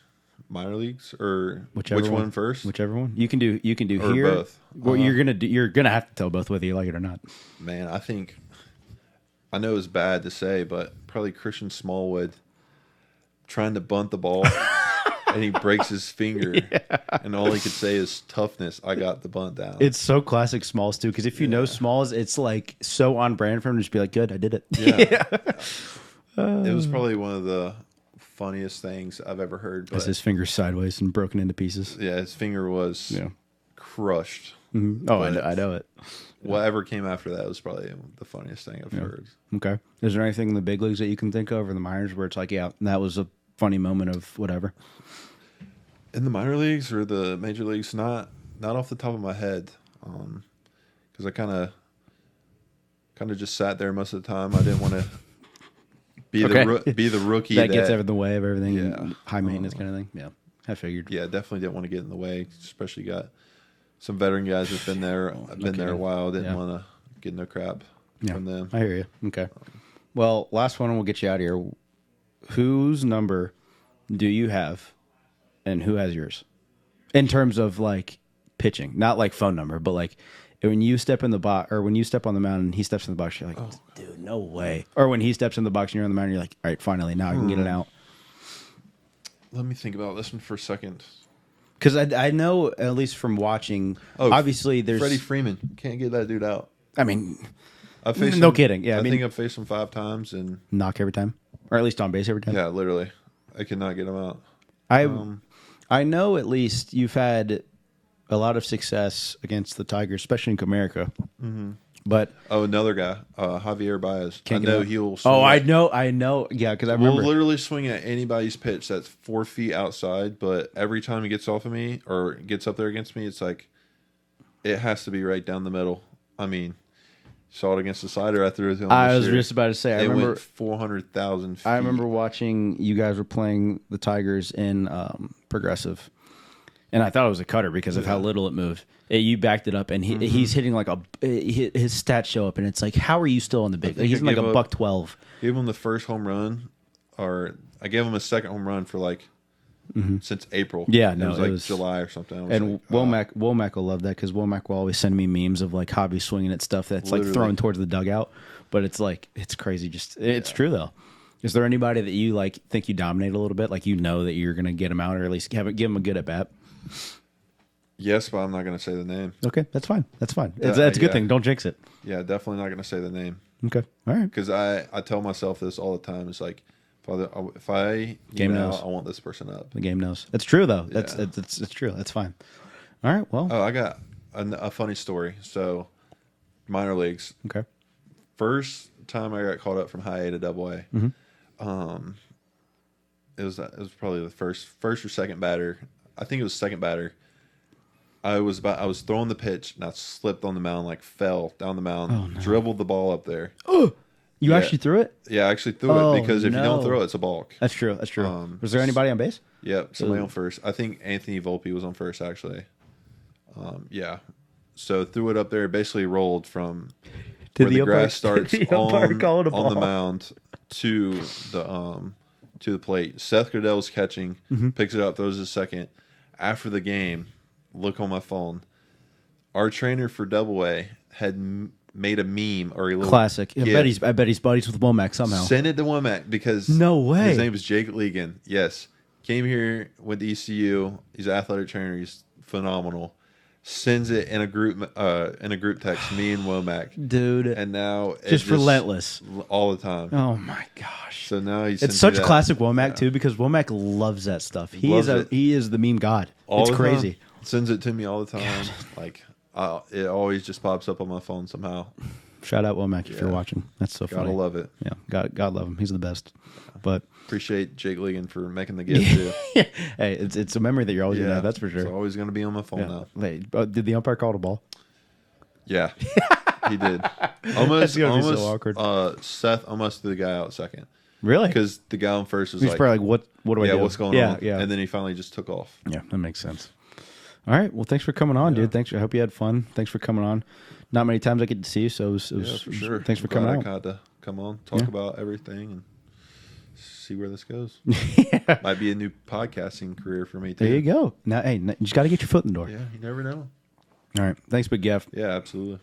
minor leagues or which one first? Whichever one. You can do or here. Both. Well, you're gonna have to tell both whether you like it or not. Man, I know it's bad to say, but probably Christian Smallwood trying to bunt the ball and he breaks his finger, and all he could say is toughness. I got the bunt down. It's so classic Smalls too, because if you know Smalls, it's like so on brand for him to just be like, "Good, I did it." Yeah. It was probably one of the funniest things I've ever heard. As But his finger sideways and broken into pieces. yeah, his finger was crushed. Mm-hmm. Oh, But I know it. whatever came after that was probably the funniest thing I've heard. Okay. Is there anything in the big leagues that you can think of, or the minors, where it's like, yeah, that was a funny moment of whatever? In the minor leagues or the major leagues, not off the top of my head, because I kind of just sat there most of the time. I didn't want to be the rookie that gets in the way of everything. Yeah. High maintenance kind of thing. Yeah, I figured. Yeah, definitely didn't want to get in the way. Especially got some veteran guys that've been there. There a while. Didn't want to get no crap from them. I hear you. Okay. Well, last one, and we'll get you out of here. Whose number do you have, and who has yours? In terms of like pitching, not like phone number, but like when you step in the box, or when you step on the mound and he steps in the box, you're like, dude, no way. Or when he steps in the box and you're on the mound, you're like, all right, finally, now I can get it out. Let me think about this one for a second. Because I know, at least from watching, obviously there's Freddie Freeman. Can't get that dude out. I mean, I've faced no him, kidding. Yeah, I think I've faced him 5 times and knock every time, or at least on base every time. yeah, literally, I could not get him out. I know at least you've had a lot of success against the Tigers, especially in Comerica. Mm-hmm. But another guy, Javier Baez. I know he'll. I know. Yeah, because I remember. We'll literally swing at anybody's pitch that's 4 feet outside, but every time he gets off of me or gets up there against me, it's like it has to be right down the middle. I mean, saw it against the slider I threw it to him. I was just about to say. I remember went 400,000 feet. I remember watching you guys were playing the Tigers in Progressive, and I thought it was a cutter because of how little it moved. You backed it up, and he's hitting like his stats show up, and it's like, how are you still in the big? He's in like a $112. Gave him the first home run, or I gave him a second home run for like since April. Yeah, it was like July or something. And like, Womack will love that because Womack will always send me memes of like Hobby swinging at stuff that's like thrown towards the dugout, but it's like it's crazy. Just it's true though. Is there anybody that you like think you dominate a little bit, like you know that you're gonna get him out, or at least give him a good at bat? Yes, but I'm not going to say the name. Okay, that's fine. That's fine. That's a good thing. Don't jinx it. Yeah, definitely not going to say the name. Okay, all right. Because I tell myself this all the time. It's like, if I game knows. I want this person up. The game knows. It's true though. That's it's true. That's fine. All right. Well. Oh, I got a funny story. So, minor leagues. Okay. First time I got called up from high A to double A. Mm-hmm. It was probably the first or second batter. I think it was second batter. I was throwing the pitch and I slipped on the mound, like fell down the mound, dribbled the ball up there. Oh, you actually threw it? Yeah, I actually threw it because if you don't throw it, it's a balk. That's true. Was there anybody on base? Yep, somebody on first. I think Anthony Volpe was on first actually. Yeah, so threw it up there. Basically rolled from where the grass starts on the mound to the plate. Seth Goodell's catching, picks it up, throws it second. After the game, look on my phone. Our trainer for Double A had made a meme or a little classic. I bet he's buddies with Womack somehow. Send it to Womack because no way. His name is Jake Legan. Yes, came here with the ECU. He's an athletic trainer. He's phenomenal. Sends it in a group text. Me and Womack, dude, and now just relentless all the time. Oh my gosh! So now it's such classic Womack too because Womack loves that stuff. He is the meme god. It's crazy. Time. Sends it to me all the time. God. Like it always just pops up on my phone somehow. Shout out Womack if you're watching. That's so funny. Gotta love it. Yeah, God love him. He's the best. But appreciate Jake Legan for making the gift too. Hey, it's a memory that you're always gonna have. That's for sure. It's always gonna be on my phone now. Wait, did the umpire call the ball? Yeah, he did. Almost so awkward. Seth almost threw the guy out second. Really? Because the guy on first was He's probably like, what do I do? Yeah, what's going on? Yeah. And then he finally just took off. Yeah, that makes sense. All right. Well, thanks for coming on, dude. Thanks. I hope you had fun. Thanks for coming on. Not many times I get to see you, so it was for sure. Thanks for coming on. I got to come on, talk about everything, and see where this goes. Might be a new podcasting career for me too. There you go. Now, hey, you just got to get your foot in the door. Yeah, you never know. All right. Thanks, Big Gav. Yeah, absolutely.